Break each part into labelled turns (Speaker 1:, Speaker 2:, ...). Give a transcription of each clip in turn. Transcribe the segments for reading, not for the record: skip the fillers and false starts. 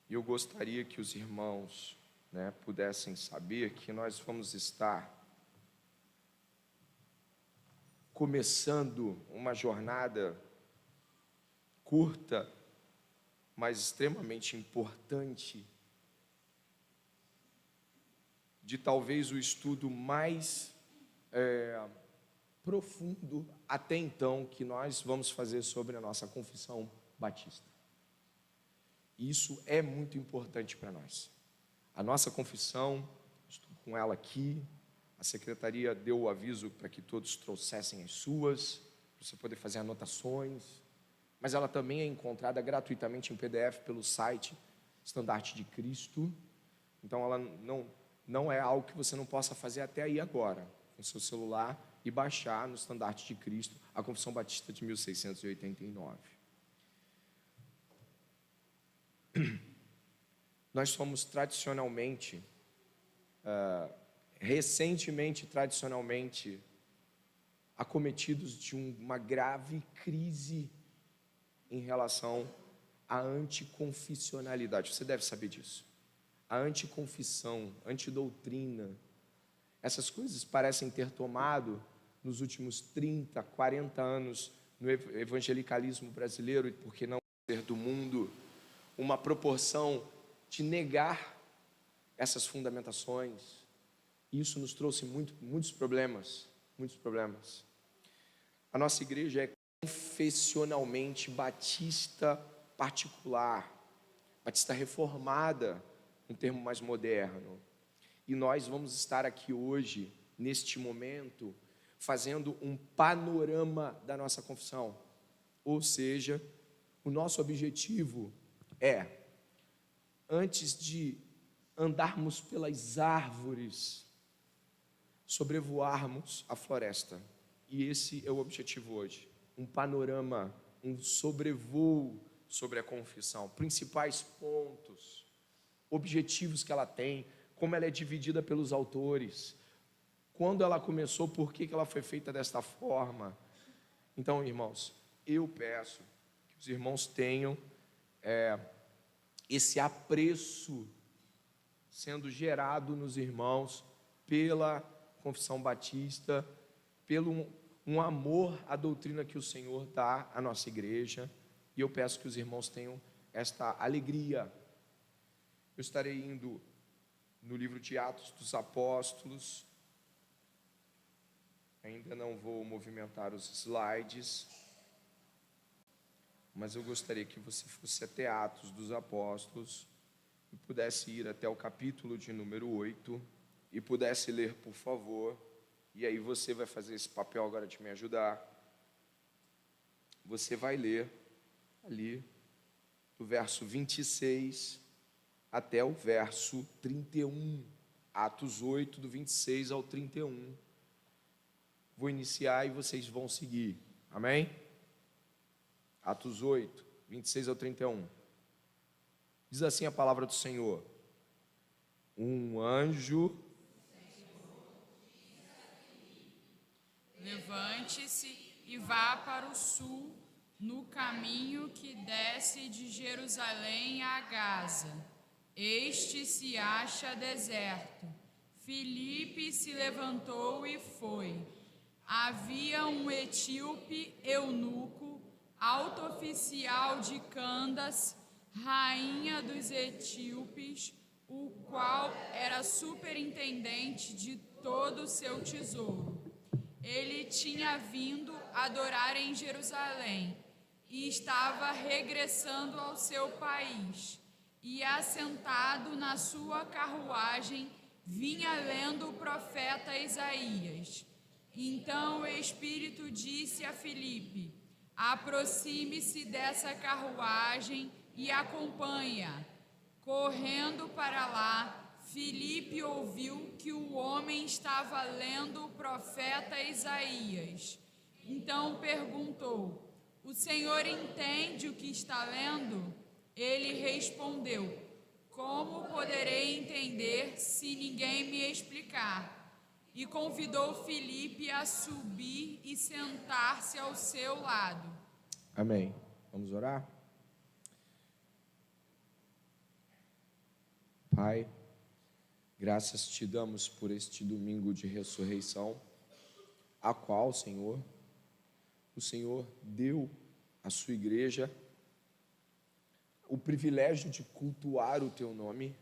Speaker 1: E eu gostaria que os irmãos, pudessem saber que nós vamos estar começando uma jornada curta, mas extremamente importante, de talvez o estudo mais profundo até então que nós vamos fazer sobre a nossa confissão batista. Isso é muito importante para nós. A nossa confissão, estou com ela aqui, a secretaria deu o aviso para que todos trouxessem as suas, para você poder fazer anotações, mas ela também é encontrada gratuitamente em PDF pelo site Estandarte de Cristo. Então ela não é algo que você não possa fazer até aí agora, com seu celular, e baixar no Estandarte de Cristo a Confissão Batista de 1689. Nós somos tradicionalmente, recentemente tradicionalmente, acometidos de uma grave crise em relação à anticonfissionalidade. Você deve saber disso. A anticonfissão, antidoutrina, essas coisas parecem ter tomado, nos últimos 30, 40 anos, no evangelicalismo brasileiro, e por que não dizer do mundo, uma proporção de negar essas fundamentações. Isso nos trouxe muitos problemas, muitos problemas. A nossa igreja é confessionalmente batista particular, batista reformada, um termo mais moderno. E nós vamos estar aqui hoje, neste momento, fazendo um panorama da nossa confissão. Ou seja, o nosso objetivo é, antes de andarmos pelas árvores, sobrevoarmos a floresta. E esse é o objetivo hoje. Um panorama, um sobrevoo sobre a confissão. Principais pontos, objetivos que ela tem, como ela é dividida pelos autores, quando ela começou, por que ela foi feita desta forma. Então, irmãos, eu peço que os irmãos tenham esse apreço sendo gerado nos irmãos pela confissão batista, pelo um amor à doutrina que o Senhor dá à nossa igreja, e eu peço que os irmãos tenham esta alegria. Eu estarei indo no livro de Atos dos Apóstolos, ainda não vou movimentar os slides, mas eu gostaria que você fosse até Atos dos Apóstolos e pudesse ir até o capítulo de número 8 e pudesse ler, por favor. E aí você vai fazer esse papel agora de me ajudar. Você vai ler ali do verso 26 até o verso 31. Atos 8, do 26 ao 31. Vou iniciar e vocês vão seguir. Amém? Atos 8, 26 ao 31. Diz assim a palavra do Senhor: um anjo...
Speaker 2: Levante-se e vá para o sul, no caminho que desce de Jerusalém a Gaza. Este se acha deserto. Filipe se levantou e foi. Havia um etíope eunuco, alto oficial de Candace, rainha dos etíopes, o qual era superintendente de todo o seu tesouro. Ele tinha vindo adorar em Jerusalém e estava regressando ao seu país. E assentado na sua carruagem, vinha lendo o profeta Isaías. Então o Espírito disse a Filipe: aproxime-se dessa carruagem e acompanha. Correndo para lá, Filipe ouviu que o homem estava lendo o profeta Isaías. Então perguntou: o senhor entende o que está lendo? Ele respondeu: como poderei entender se ninguém me explicar? E convidou Filipe a subir e sentar-se ao seu lado.
Speaker 1: Amém. Vamos orar? Pai, graças te damos por este domingo de ressurreição, a qual, Senhor, o Senhor deu à sua igreja o privilégio de cultuar o teu nome.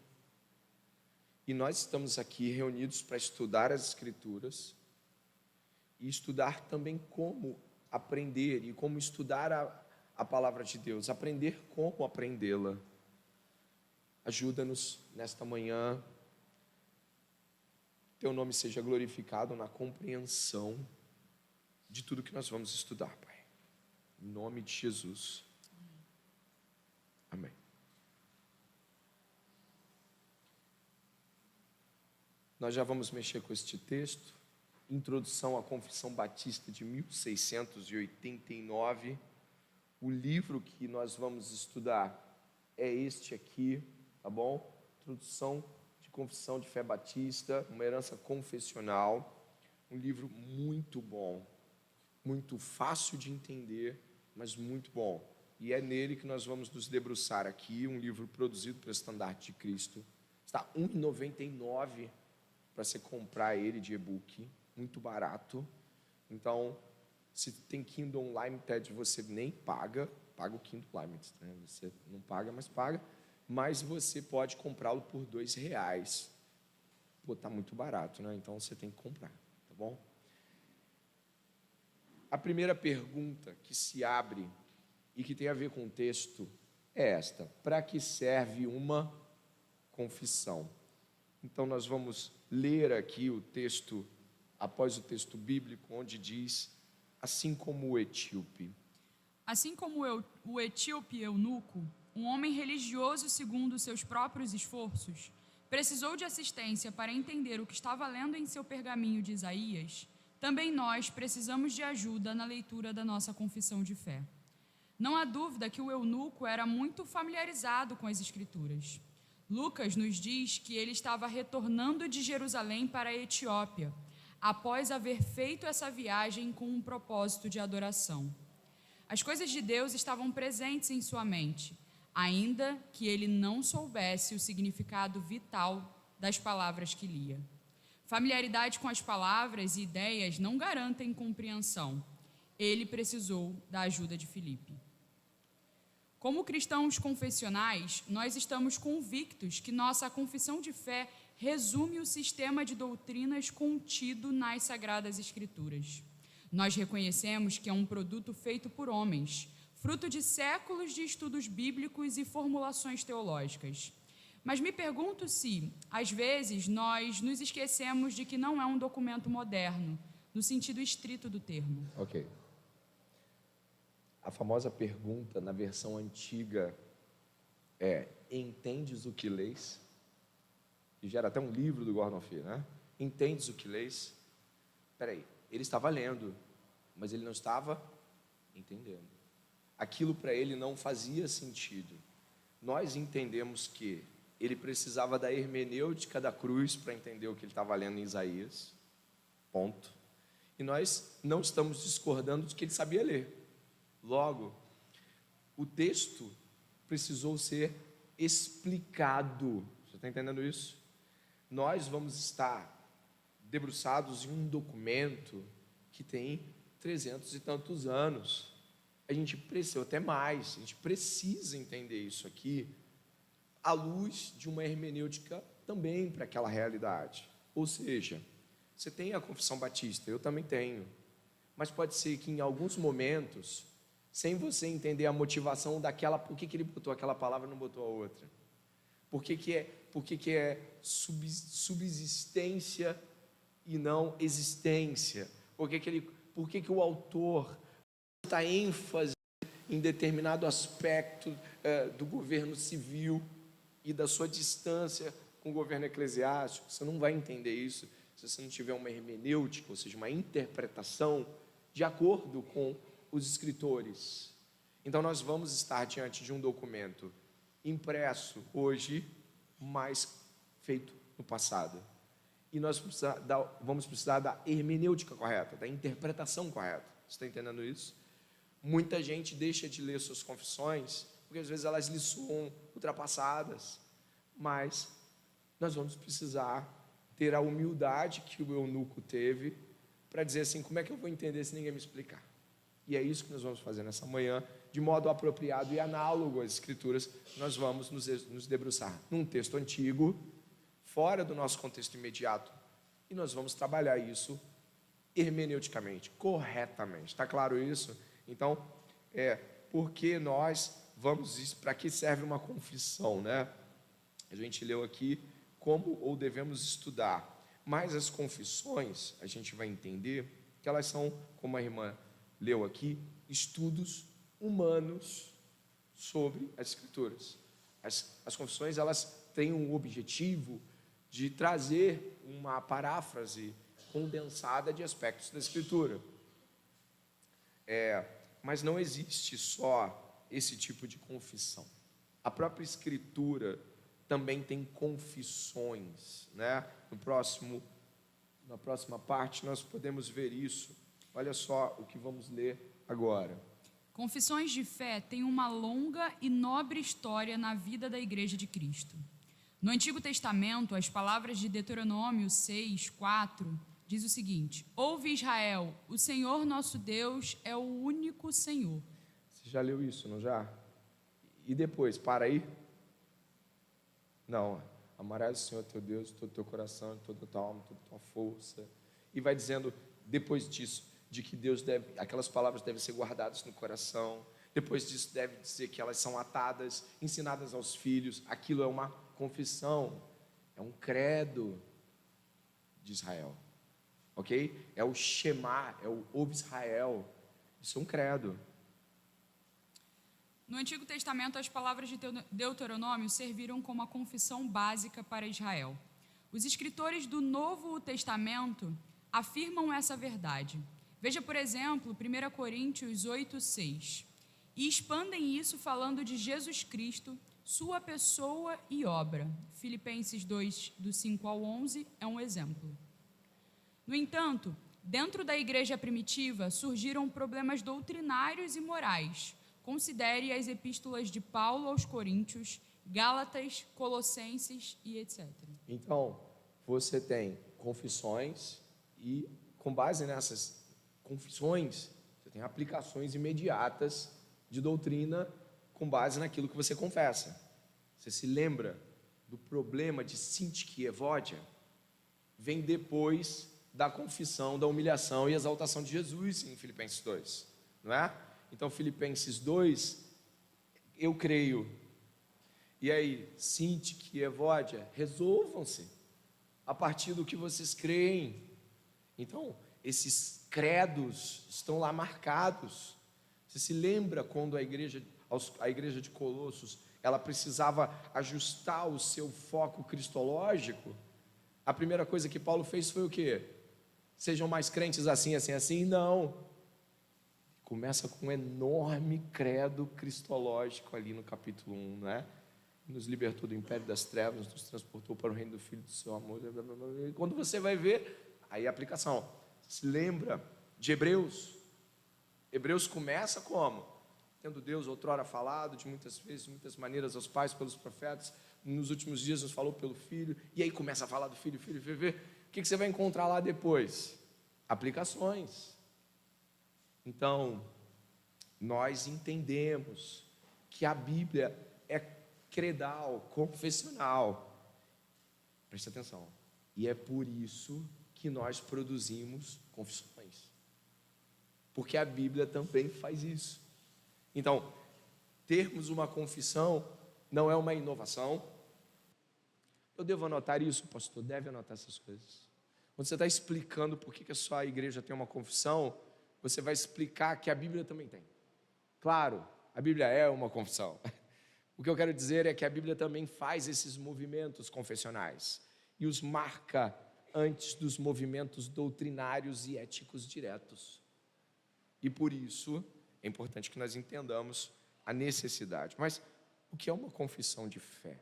Speaker 1: E nós estamos aqui reunidos para estudar as Escrituras e estudar também como aprender e como estudar a palavra de Deus, aprender como aprendê-la. Ajuda-nos nesta manhã, teu nome seja glorificado na compreensão de tudo que nós vamos estudar, Pai. Em nome de Jesus. Amém. Nós já vamos mexer com este texto, Introdução à Confissão Batista de 1689. O livro que nós vamos estudar é este aqui, tá bom? Introdução de Confissão de Fé Batista, uma herança confessional, um livro muito bom, muito fácil de entender, mas muito bom. E é nele que nós vamos nos debruçar aqui, um livro produzido pelo Estandarte de Cristo. Está R$ 1,99 para você comprar ele de e-book, muito barato. Então, se tem Kindle Unlimited, você nem paga o Kindle Unlimited, né? Você não paga, mas você pode comprá-lo por R$2. Pô, tá muito barato, né? Então você tem que comprar, tá bom? A primeira pergunta que se abre e que tem a ver com o texto é esta: para que serve uma confissão? Então nós vamos ler aqui o texto, após o texto bíblico, onde diz: assim como o etíope.
Speaker 2: Assim como o etíope eunuco, um homem religioso segundo seus próprios esforços, precisou de assistência para entender o que estava lendo em seu pergaminho de Isaías, também nós precisamos de ajuda na leitura da nossa confissão de fé. Não há dúvida que o eunuco era muito familiarizado com as Escrituras. Lucas nos diz que ele estava retornando de Jerusalém para a Etiópia, após haver feito essa viagem com um propósito de adoração. As coisas de Deus estavam presentes em sua mente, ainda que ele não soubesse o significado vital das palavras que lia. Familiaridade com as palavras e ideias não garantem compreensão. Ele precisou da ajuda de Filipe. Como cristãos confessionais, nós estamos convictos que nossa confissão de fé resume o sistema de doutrinas contido nas Sagradas Escrituras. Nós reconhecemos que é um produto feito por homens, fruto de séculos de estudos bíblicos e formulações teológicas. Mas me pergunto se, às vezes, nós nos esquecemos de que não é um documento moderno, no sentido estrito do termo.
Speaker 1: Ok. A famosa pergunta na versão antiga é: entendes o que lês? Que gera até um livro do Gordon Fee, né? Entendes o que lês? Peraí, ele estava lendo, mas ele não estava entendendo. Aquilo para ele não fazia sentido. Nós entendemos que ele precisava da hermenêutica da cruz para entender o que ele estava lendo em Isaías, ponto. E nós não estamos discordando de que ele sabia ler. Logo, o texto precisou ser explicado. Você está entendendo isso? Nós vamos estar debruçados em um documento que tem 300 e tantos anos. A gente precisa, até mais, a gente precisa entender isso aqui à luz de uma hermenêutica também para aquela realidade. Ou seja, você tem a Confissão Batista, eu também tenho, mas pode ser que em alguns momentos, sem você entender a motivação daquela, por que ele botou aquela palavra e não botou a outra, por que é subsistência e não existência, por que o autor dá ênfase em determinado aspecto do governo civil e da sua distância com o governo eclesiástico. Você não vai entender isso se você não tiver uma hermenêutica, ou seja, uma interpretação de acordo com os escritores. Então nós vamos estar diante de um documento impresso hoje, mas feito no passado. E nós vamos precisar da hermenêutica correta, da interpretação correta. Você está entendendo isso? Muita gente deixa de ler suas confissões, porque às vezes elas lhe soam ultrapassadas, mas nós vamos precisar ter a humildade que o eunuco teve para dizer assim, como é que eu vou entender se ninguém me explicar? E é isso que nós vamos fazer nessa manhã, de modo apropriado e análogo às Escrituras. Nós vamos nos debruçar num texto antigo, fora do nosso contexto imediato, e nós vamos trabalhar isso hermeneuticamente, corretamente. Está claro isso? Então, porque nós vamos, para que serve uma confissão, né? A gente leu aqui como ou devemos estudar, mas as confissões, a gente vai entender que elas são, como a irmã leu aqui, estudos humanos sobre as Escrituras. As confissões, elas têm um objetivo de trazer uma paráfrase condensada de aspectos da Escritura. Mas não existe só esse tipo de confissão. A própria Escritura também tem confissões, né? Na próxima parte nós podemos ver isso. Olha só o que vamos ler agora.
Speaker 2: Confissões de fé têm uma longa e nobre história na vida da Igreja de Cristo. No Antigo Testamento, as palavras de Deuteronômio 6:4 diz o seguinte: Ouve Israel, o Senhor nosso Deus é o único Senhor.
Speaker 1: Você já leu isso, não já? E depois, para aí? Não, amarás o Senhor teu Deus de todo o teu coração, de toda a tua alma, de toda a tua força. E vai dizendo, depois disso, de que aquelas palavras devem ser guardadas no coração. Depois disso, deve dizer que elas são atadas, ensinadas aos filhos. Aquilo é uma confissão, é um credo de Israel. Ok? É o Shema, é o Ouve Israel. Isso é um credo.
Speaker 2: No Antigo Testamento, as palavras de Deuteronômio serviram como a confissão básica para Israel. Os escritores do Novo Testamento afirmam essa verdade. Veja, por exemplo, 1 Coríntios 8:6. E expandem isso falando de Jesus Cristo, sua pessoa e obra. Filipenses 2, do 5 ao 11, é um exemplo. No entanto, dentro da igreja primitiva surgiram problemas doutrinários e morais. Considere as epístolas de Paulo aos Coríntios, Gálatas, Colossenses e etc.
Speaker 1: Então, você tem confissões e, com base nessas confissões, você tem aplicações imediatas de doutrina com base naquilo que você confessa. Você se lembra do problema de Sintique e Evódia? Vem depois da confissão, da humilhação e exaltação de Jesus em Filipenses 2, não é? Então, Filipenses 2, eu creio. E aí, Sintique e Evódia, resolvam-se a partir do que vocês creem. Então, esses credos estão lá marcados. Você se lembra quando a igreja de Colossos, ela precisava ajustar o seu foco cristológico? A primeira coisa que Paulo fez foi o quê? Sejam mais crentes assim, assim, assim? Não. Começa com um enorme credo cristológico ali no capítulo 1, né? Nos libertou do império das trevas, nos transportou para o reino do Filho do seu amor. Quando você vai ver, aí a aplicação. Se lembra de Hebreus? Hebreus começa como? Tendo Deus outrora falado de muitas vezes, de muitas maneiras aos pais pelos profetas, nos últimos dias nos falou pelo Filho, e aí começa a falar do Filho. O que você vai encontrar lá depois? Aplicações. Então, nós entendemos que a Bíblia é credal, confessional. Preste atenção. E é por isso que nós produzimos confissões. Porque a Bíblia também faz isso. Então, termos uma confissão não é uma inovação. Eu devo anotar isso, pastor? Deve anotar essas coisas. Quando você está explicando por que a sua igreja tem uma confissão, você vai explicar que a Bíblia também tem. Claro, a Bíblia é uma confissão. O que eu quero dizer é que a Bíblia também faz esses movimentos confessionais e os marca antes dos movimentos doutrinários e éticos diretos. E por isso é importante que nós entendamos a necessidade. Mas o que é uma confissão de fé?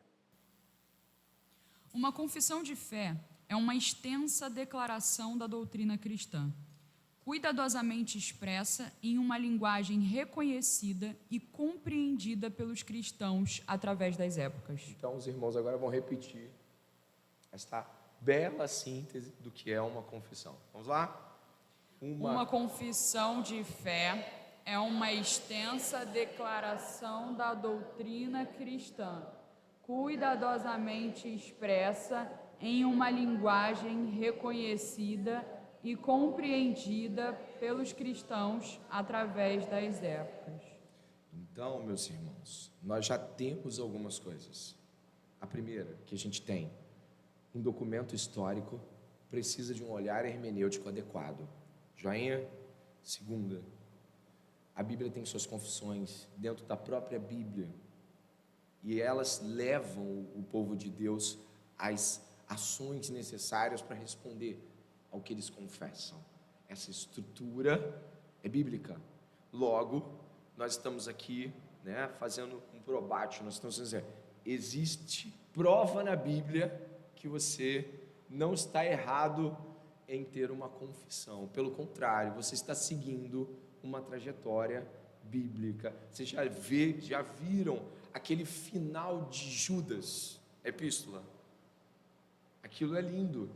Speaker 2: Uma confissão de fé é uma extensa declaração da doutrina cristã, cuidadosamente expressa em uma linguagem reconhecida e compreendida pelos cristãos através das épocas.
Speaker 1: Então, os irmãos agora vão repetir esta bela síntese do que é uma confissão. Vamos lá?
Speaker 2: Uma confissão de fé é uma extensa declaração da doutrina cristã, cuidadosamente expressa em uma linguagem reconhecida e compreendida pelos cristãos através das épocas.
Speaker 1: Então, meus irmãos, nós já temos algumas coisas. A primeira, que a gente tem, um documento histórico precisa de um olhar hermenêutico adequado. Joinha? Segunda, a Bíblia tem suas confissões dentro da própria Bíblia, e elas levam o povo de Deus às ações necessárias para responder ao que eles confessam. Essa estrutura é bíblica. Logo, nós estamos aqui, fazendo um probate. Nós estamos dizendo, existe prova na Bíblia que você não está errado em ter uma confissão. Pelo contrário, você está seguindo uma trajetória bíblica. Vocês já viram aquele final de Judas, a epístola? Aquilo é lindo.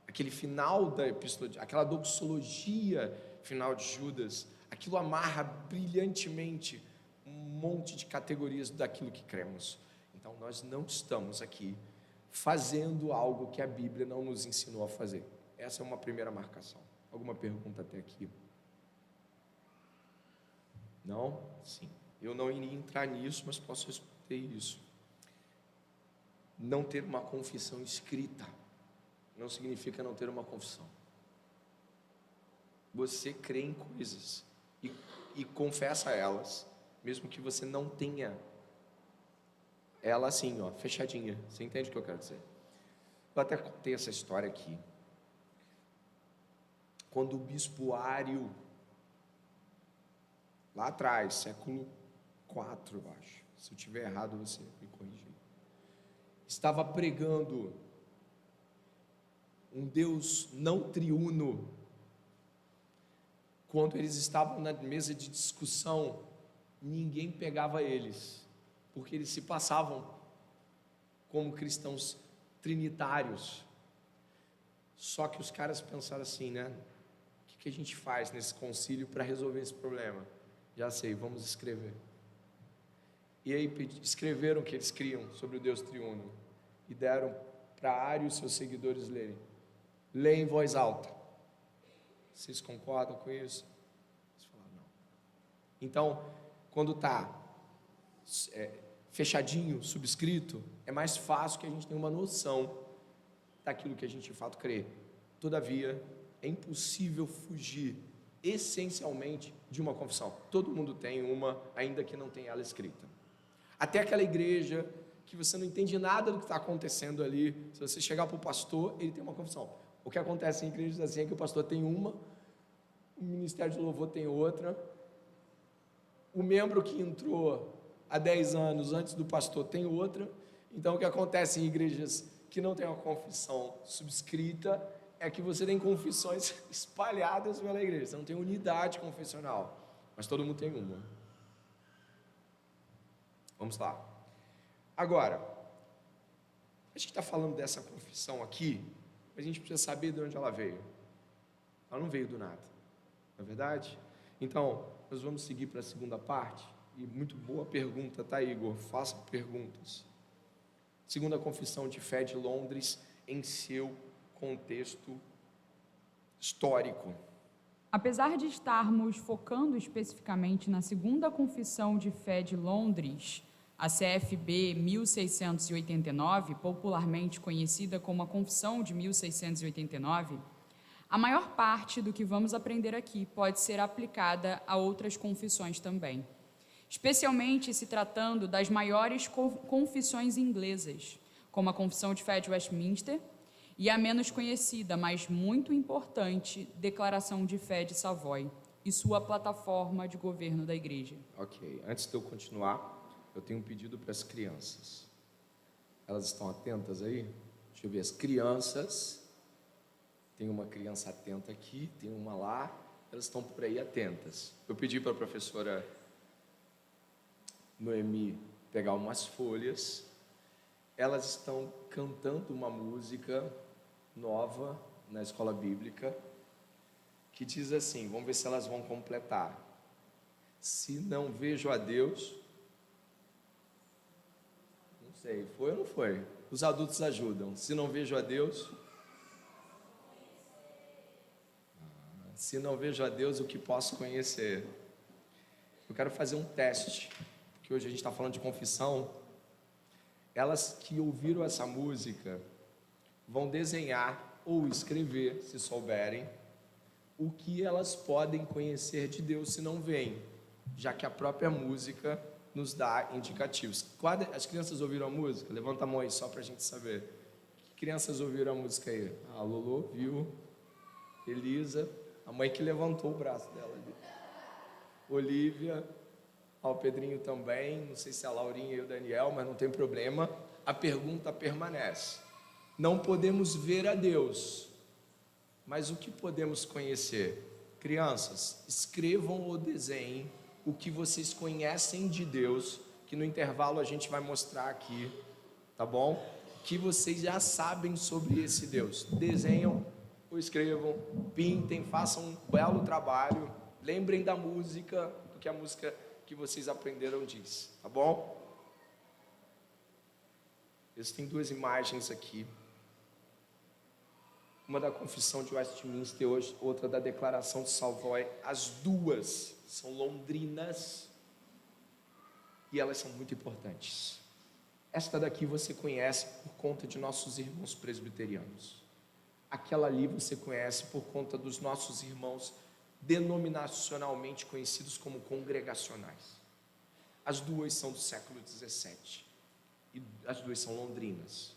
Speaker 1: Aquele final da epístola, aquela doxologia final de Judas, aquilo amarra brilhantemente um monte de categorias daquilo que cremos. Então, nós não estamos aqui fazendo algo que a Bíblia não nos ensinou a fazer. Essa é uma primeira marcação. Alguma pergunta até aqui? Não? Sim. Eu não iria entrar nisso, mas posso responder isso. Não ter uma confissão escrita não significa não ter uma confissão. Você crê em coisas e confessa elas, mesmo que você não tenha ela assim, fechadinha. Você entende o que eu quero dizer? Eu até contei essa história aqui. Quando o bispo Ário, lá atrás, século IV, eu acho, se eu estiver errado, você me corrige, estava pregando um Deus não triuno. Quando eles estavam na mesa de discussão, ninguém pegava eles, porque eles se passavam como cristãos trinitários. Só que os caras pensaram assim, o que a gente faz nesse concílio para resolver esse problema? Já sei, vamos escrever. E aí escreveram o que eles criam sobre o Deus triuno e deram para Ário e seus seguidores lerem. Lê em voz alta. Vocês concordam com isso? Eles falaram, não. Então, quando está fechadinho, subscrito, é mais fácil que a gente tenha uma noção daquilo que a gente de fato crê. Todavia, é impossível fugir essencialmente de uma confissão. Todo mundo tem uma, ainda que não tenha ela escrita. Até aquela igreja que você não entende nada do que está acontecendo ali, se você chegar para o pastor, ele tem uma confissão. O que acontece em igrejas assim é que o pastor tem uma, o ministério de louvor tem outra, o membro que entrou há 10 anos antes do pastor tem outra. Então, o que acontece em igrejas que não tem uma confissão subscrita é que você tem confissões espalhadas pela igreja, você não tem unidade confessional, mas todo mundo tem uma. Vamos lá. Agora, a gente está falando dessa confissão aqui, mas a gente precisa saber de onde ela veio. Ela não veio do nada, não é verdade? Então, nós vamos seguir para a segunda parte. E muito boa pergunta, tá, Igor? Faça perguntas. Segunda confissão de fé de Londres em seu contexto histórico.
Speaker 2: Apesar de estarmos focando especificamente na segunda confissão de fé de Londres, a CFB 1689, popularmente conhecida como a Confissão de 1689, a maior parte do que vamos aprender aqui pode ser aplicada a outras confissões também, especialmente se tratando das maiores confissões inglesas, como a Confissão de Fé de Westminster e a menos conhecida, mas muito importante, Declaração de Fé de Savoy e sua plataforma de governo da Igreja.
Speaker 1: Ok, antes de eu continuar, eu tenho um pedido para as crianças. Elas estão atentas aí? Deixa eu ver, as crianças, tem uma criança atenta aqui, tem uma lá, elas estão por aí atentas. Eu pedi para a professora Noemi pegar umas folhas elas estão cantando uma música nova na escola bíblica que diz assim, vamos ver se elas vão completar. Se não vejo a Deus, não sei, foi ou não foi? Os adultos ajudam. Se não vejo a Deus, se não vejo a Deus, o que posso conhecer? Eu quero fazer um teste, porque hoje a gente está falando de confissão. Elas que ouviram essa música vão desenhar ou escrever, se souberem, o que elas podem conhecer de Deus se não veem, já que a própria música nos dá indicativos. As crianças ouviram a música? Levanta a mão aí só para a gente saber. Que crianças ouviram a música aí? A Lulu viu, Elisa, a mãe que levantou o braço dela ali. Olívia, o Pedrinho também, não sei se é a Laurinha e o Daniel, mas não tem problema. A pergunta permanece. Não podemos ver a Deus, mas o que podemos conhecer? Crianças, escrevam ou desenhem o que vocês conhecem de Deus, que no intervalo a gente vai mostrar aqui, tá bom? O que vocês já sabem sobre esse Deus. Desenham ou escrevam, pintem, façam um belo trabalho, lembrem da música, do que a música que vocês aprenderam diz, tá bom? Existem duas imagens aqui. Uma da Confissão de Westminster, outra da Declaração de Savoy. As duas são londrinas e elas são muito importantes. Esta daqui você conhece por conta de nossos irmãos presbiterianos. Aquela ali você conhece por conta dos nossos irmãos denominacionalmente conhecidos como congregacionais. As duas são do século XVII e as duas são londrinas.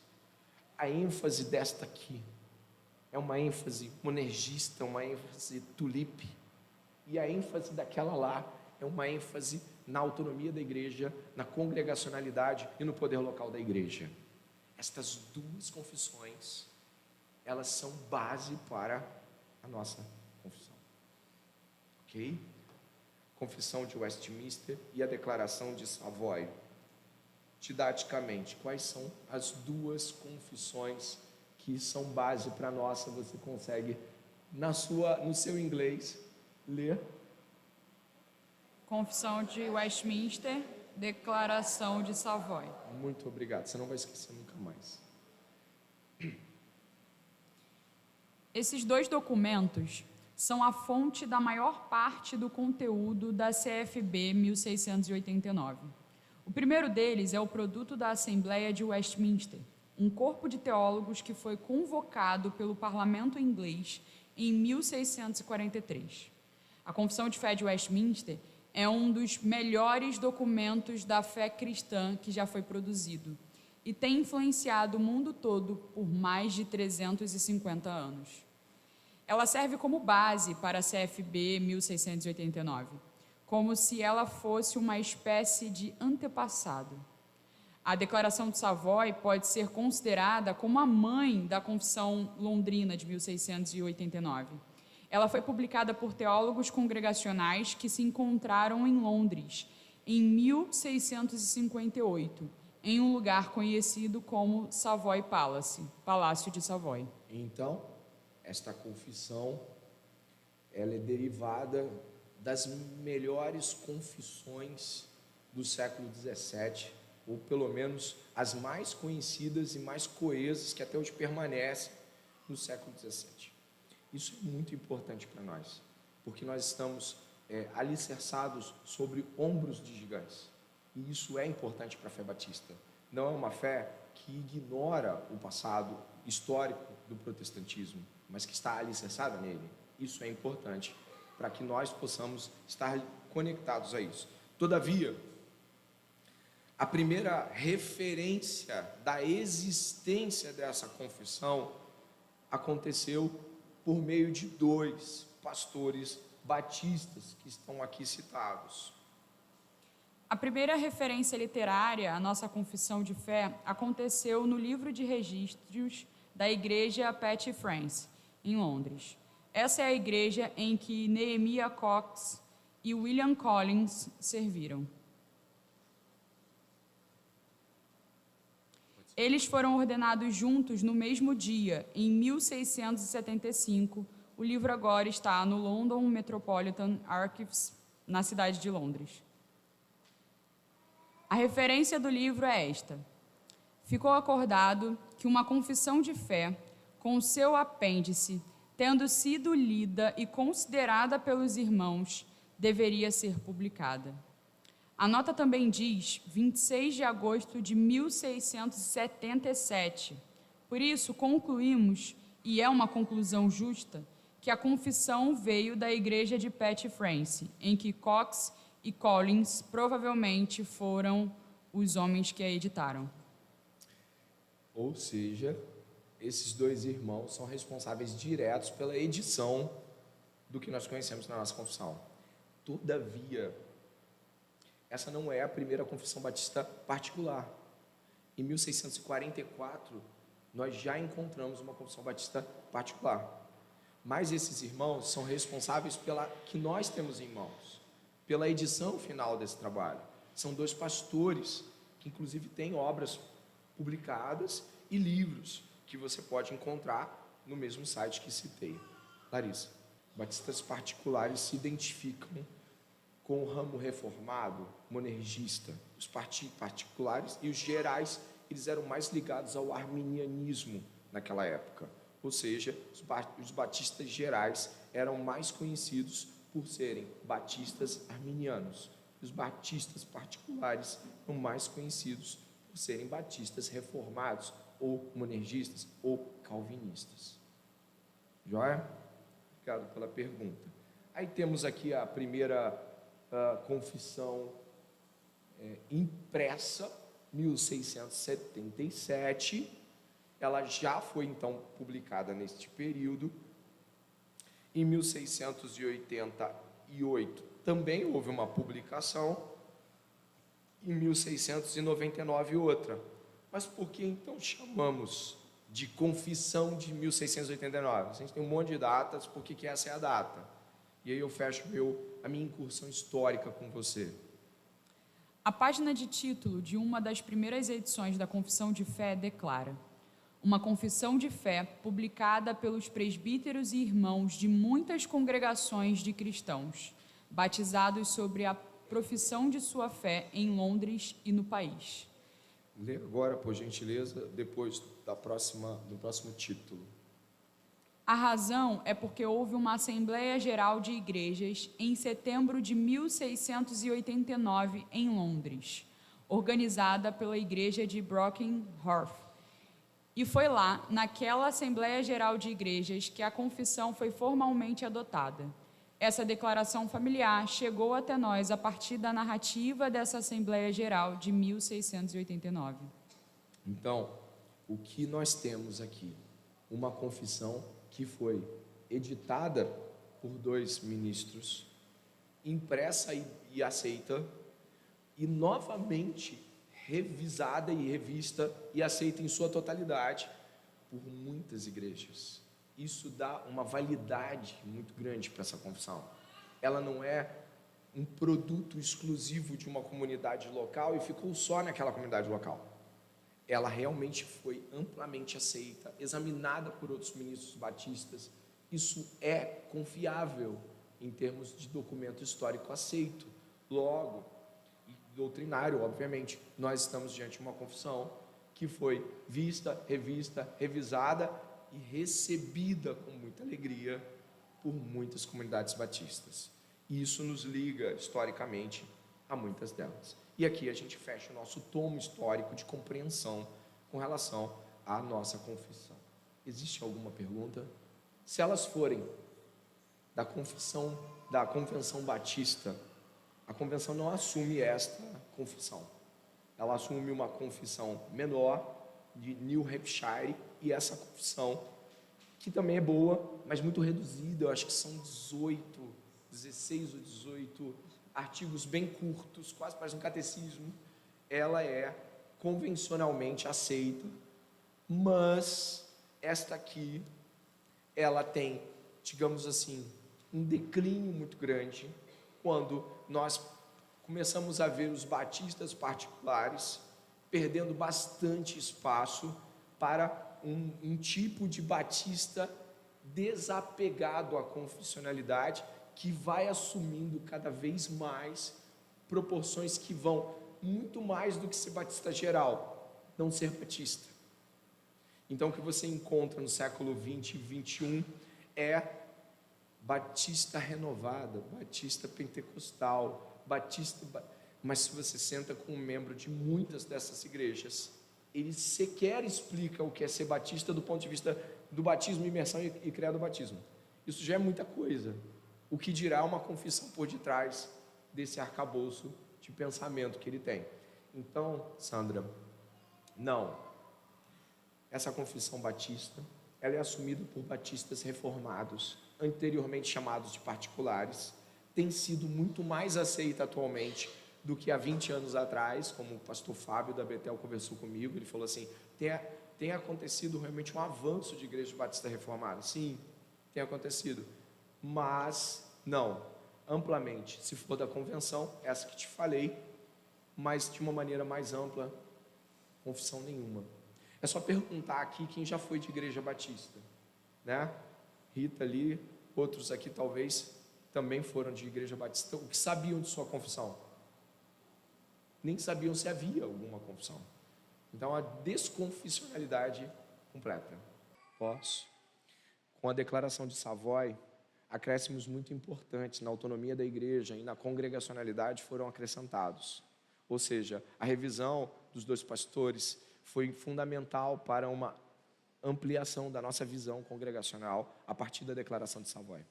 Speaker 1: A ênfase desta aqui é uma ênfase monergista, uma ênfase tulipe, e a ênfase daquela lá é uma ênfase na autonomia da igreja, na congregacionalidade e no poder local da igreja. Estas duas confissões, elas são base para a nossa confissão. Ok? Confissão de Westminster e a Declaração de Savoy. Didaticamente, quais são as duas confissões que são base para a nossa? Você consegue, no seu inglês, ler?
Speaker 2: Confissão de Westminster, Declaração de Savoy.
Speaker 1: Muito obrigado, você não vai esquecer nunca mais.
Speaker 2: Esses dois documentos são a fonte da maior parte do conteúdo da CFB 1689. O primeiro deles é o produto da Assembleia de Westminster, um corpo de teólogos que foi convocado pelo parlamento inglês em 1643. A Confissão de Fé de Westminster é um dos melhores documentos da fé cristã que já foi produzido e tem influenciado o mundo todo por mais de 350 anos. Ela serve como base para a CFB 1689, como se ela fosse uma espécie de antepassado. A Declaração de Savoy pode ser considerada como a mãe da Confissão Londrina de 1689. Ela foi publicada por teólogos congregacionais que se encontraram em Londres em 1658, em um lugar conhecido como Savoy Palace, Palácio de Savoy.
Speaker 1: Então, esta confissão, ela é derivada das melhores confissões do século XVII, ou pelo menos as mais conhecidas e mais coesas, que até hoje permanecem no século XVII. Isso é muito importante para nós, porque nós estamos alicerçados sobre ombros de gigantes, e isso é importante para a fé batista. Não é uma fé que ignora o passado histórico do protestantismo, mas que está alicerçada nele. Isso é importante para que nós possamos estar conectados a isso. Todavia, a primeira referência da existência dessa confissão aconteceu por meio de dois pastores batistas que estão aqui citados.
Speaker 2: A primeira referência literária à nossa confissão de fé aconteceu no livro de registros da igreja Petty France, em Londres. Essa é a igreja em que Nehemiah Cox e William Collins serviram. Eles foram ordenados juntos no mesmo dia, em 1675. O livro agora está no London Metropolitan Archives, na cidade de Londres. A referência do livro é esta: ficou acordado que uma confissão de fé, com o seu apêndice, tendo sido lida e considerada pelos irmãos, deveria ser publicada. A nota também diz 26 de agosto de 1677. Por isso, concluímos, e é uma conclusão justa, que a confissão veio da igreja de Petty-France, em que Cox e Collins provavelmente foram os homens que a editaram.
Speaker 1: Ou seja, esses dois irmãos são responsáveis diretos pela edição do que nós conhecemos na nossa confissão. Todavia, essa não é a primeira confissão batista particular. Em 1644, nós já encontramos uma confissão batista particular. Mas esses irmãos são responsáveis pela que nós temos em mãos, pela edição final desse trabalho. São dois pastores que, inclusive, têm obras publicadas e livros que você pode encontrar no mesmo site que citei. Larissa, batistas particulares se identificam com o ramo reformado, monergista. Os particulares e os gerais, eles eram mais ligados ao arminianismo naquela época. Ou seja, os batistas gerais eram mais conhecidos por serem batistas arminianos. Os batistas particulares eram mais conhecidos por serem batistas reformados, ou monergistas, ou calvinistas. Joia? Obrigado pela pergunta. Aí temos aqui a primeira confissão impressa, 1677. Ela já foi, então, publicada neste período. Em 1688, também houve uma publicação. Em 1699, outra. Mas por que, então, chamamos de confissão de 1689? A gente tem um monte de datas, por que essa é a data? E aí eu fecho a minha incursão histórica com você.
Speaker 2: A página de título de uma das primeiras edições da Confissão de Fé declara: uma confissão de fé publicada pelos presbíteros e irmãos de muitas congregações de cristãos, batizados sobre a profissão de sua fé em Londres e no país.
Speaker 1: Lê agora, por gentileza, depois do próximo título.
Speaker 2: A razão é porque houve uma Assembleia Geral de Igrejas em setembro de 1689 em Londres, organizada pela Igreja de Brockenhurst. E foi lá, naquela Assembleia Geral de Igrejas, que a confissão foi formalmente adotada. Essa declaração familiar chegou até nós a partir da narrativa dessa Assembleia Geral de 1689.
Speaker 1: Então, o que nós temos aqui? Uma confissão que foi editada por dois ministros, impressa e aceita, e novamente revisada e revista e aceita em sua totalidade por muitas igrejas. Isso dá uma validade muito grande para essa confissão. Ela não é um produto exclusivo de uma comunidade local e ficou só naquela comunidade local. Ela realmente foi amplamente aceita, examinada por outros ministros batistas. Isso é confiável em termos de documento histórico aceito. Logo, e doutrinário, obviamente, nós estamos diante de uma confissão que foi vista, revista, revisada e recebida com muita alegria por muitas comunidades batistas. E isso nos liga historicamente a muitas delas. E aqui a gente fecha o nosso tomo histórico de compreensão com relação à nossa confissão. Existe alguma pergunta? Se elas forem da Convenção Batista, a convenção não assume esta confissão. Ela assume uma confissão menor de New Hampshire, e essa confissão, que também é boa, mas muito reduzida, eu acho que são 16 ou 18 artigos bem curtos, quase parece um catecismo. Ela é convencionalmente aceita, mas esta aqui, ela tem, digamos assim, um declínio muito grande quando nós começamos a ver os batistas particulares perdendo bastante espaço para um tipo de batista desapegado à confessionalidade, que vai assumindo cada vez mais proporções que vão muito mais do que ser batista geral, não ser batista. Então, o que você encontra no século 20 e 21 é batista renovada, batista pentecostal, mas se você senta com um membro de muitas dessas igrejas, ele sequer explica o que é ser batista do ponto de vista do batismo, imersão e credo batismo. Isso já é muita coisa. O que dirá uma confissão por detrás desse arcabouço de pensamento que ele tem. Então, Sandra, não. Essa confissão batista, ela é assumida por batistas reformados, anteriormente chamados de particulares, tem sido muito mais aceita atualmente do que há 20 anos atrás, como o pastor Fábio da Betel conversou comigo. Ele falou assim, tem acontecido realmente um avanço de igreja batista reformada. Sim, tem acontecido, mas não, amplamente, se for da convenção, essa que te falei, mas de uma maneira mais ampla, confissão nenhuma. É só perguntar aqui quem já foi de igreja batista, né? Rita ali, outros aqui talvez também foram de igreja batista. O que sabiam de sua confissão? Nem sabiam se havia alguma confissão. Então, a desconfessionalidade completa. Posso? Com a declaração de Savoy, acréscimos muito importantes na autonomia da igreja e na congregacionalidade foram acrescentados. Ou seja, a revisão dos dois pastores foi fundamental para uma ampliação da nossa visão congregacional a partir da declaração de Savoy.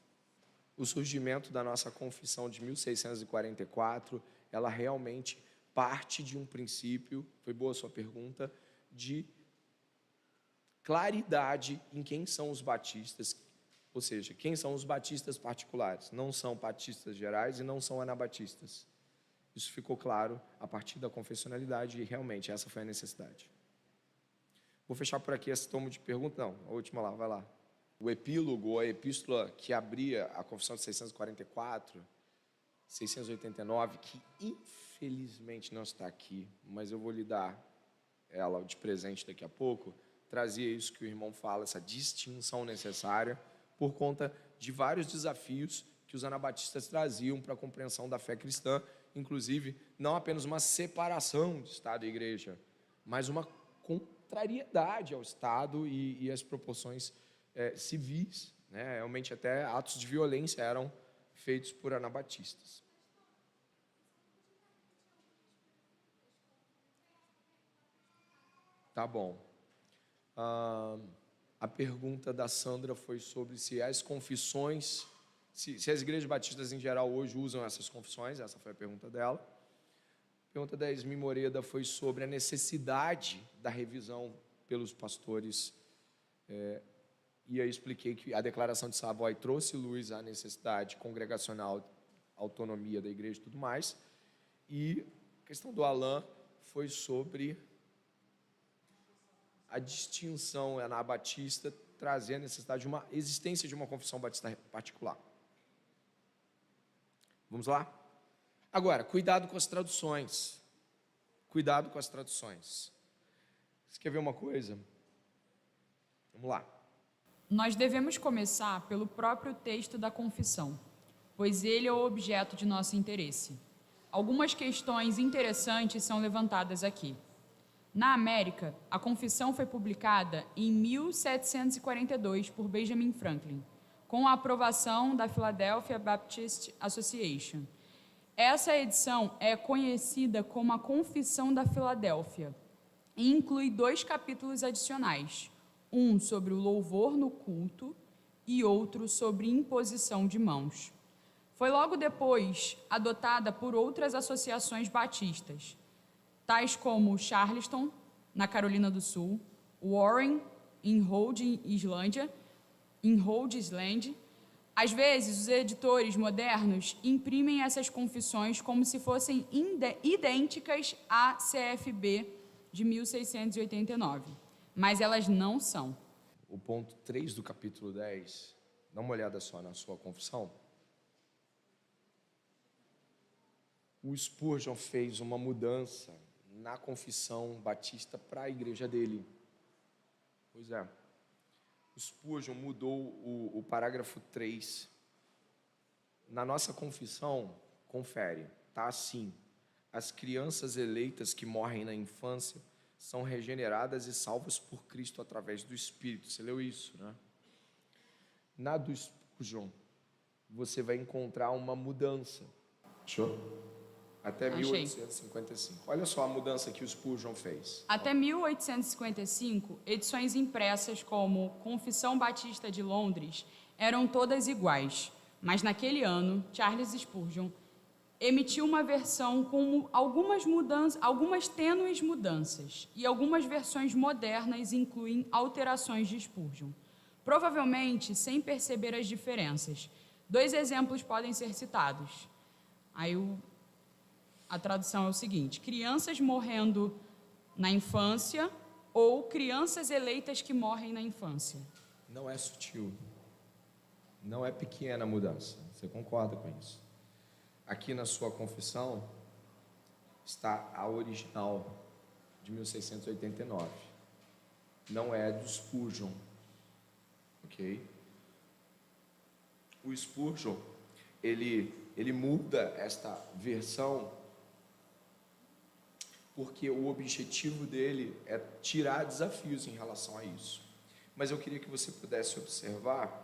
Speaker 1: O surgimento da nossa confissão de 1644, ela realmente parte de um princípio, foi boa a sua pergunta, de claridade em quem são os batistas, ou seja, quem são os batistas particulares. Não são batistas gerais e não são anabatistas. Isso ficou claro a partir da confessionalidade e realmente essa foi a necessidade. Vou fechar por aqui esse tomo de pergunta. Não, a última lá, vai lá. O epílogo, ou a epístola que abria a confissão de 644, 689, que infelizmente não está aqui, mas eu vou lhe dar ela de presente daqui a pouco, trazia isso que o irmão fala, essa distinção necessária, por conta de vários desafios que os anabatistas traziam para a compreensão da fé cristã, inclusive não apenas uma separação de Estado e Igreja, mas uma contrariedade ao Estado e às proporções civis, né? Realmente até atos de violência eram feitos por anabatistas. Tá bom. A pergunta da Sandra foi sobre se as confissões, se as igrejas batistas em geral hoje usam essas confissões, essa foi a pergunta dela. A pergunta da Esmi Moreda foi sobre a necessidade da revisão pelos pastores, e eu expliquei que a declaração de Savoy trouxe luz à necessidade congregacional, autonomia da igreja e tudo mais, e a questão do Alain foi sobre a distinção anabatista, trazer a necessidade de uma existência de uma confissão batista particular. Vamos lá? Agora, cuidado com as traduções. Cuidado com as traduções. Você quer ver uma coisa? Vamos lá.
Speaker 2: Nós devemos começar pelo próprio texto da confissão, pois ele é o objeto de nosso interesse. Algumas questões interessantes são levantadas aqui. Na América, a confissão foi publicada em 1742 por Benjamin Franklin, com a aprovação da Philadelphia Baptist Association. Essa edição é conhecida como a Confissão da Filadélfia e inclui 2 capítulos adicionais, um sobre o louvor no culto e outro sobre imposição de mãos. Foi logo depois adotada por outras associações batistas, tais como Charleston, na Carolina do Sul, Warren, em Rhode Island. Às vezes, os editores modernos imprimem essas confissões como se fossem idênticas à CFB de 1689, mas elas não são.
Speaker 1: O ponto 3 do capítulo 10, dá uma olhada só na sua confissão. O Spurgeon fez uma mudança na confissão batista para a igreja dele. Pois é. O Spurgeon mudou o parágrafo 3. Na nossa confissão, confere, tá assim: as crianças eleitas que morrem na infância são regeneradas e salvas por Cristo através do Espírito. Você leu isso, né? Na do Spurgeon, você vai encontrar uma mudança. Achou? Até
Speaker 2: Achei.
Speaker 1: 1855. Olha só a mudança que o Spurgeon fez.
Speaker 2: Até 1855, edições impressas como Confissão Batista de Londres eram todas iguais, mas naquele ano, Charles Spurgeon emitiu uma versão com algumas tênues mudanças, e algumas versões modernas incluem alterações de Spurgeon, provavelmente sem perceber as diferenças. 2 exemplos podem ser citados. A tradução é o seguinte: crianças morrendo na infância ou crianças eleitas que morrem na infância.
Speaker 1: Não é sutil, não é pequena a mudança. Você concorda com isso? Aqui na sua confissão está a original de 1689. Não é do Spurgeon, ok? O Spurgeon, ele muda esta versão porque o objetivo dele é tirar desafios em relação a isso. Mas eu queria que você pudesse observar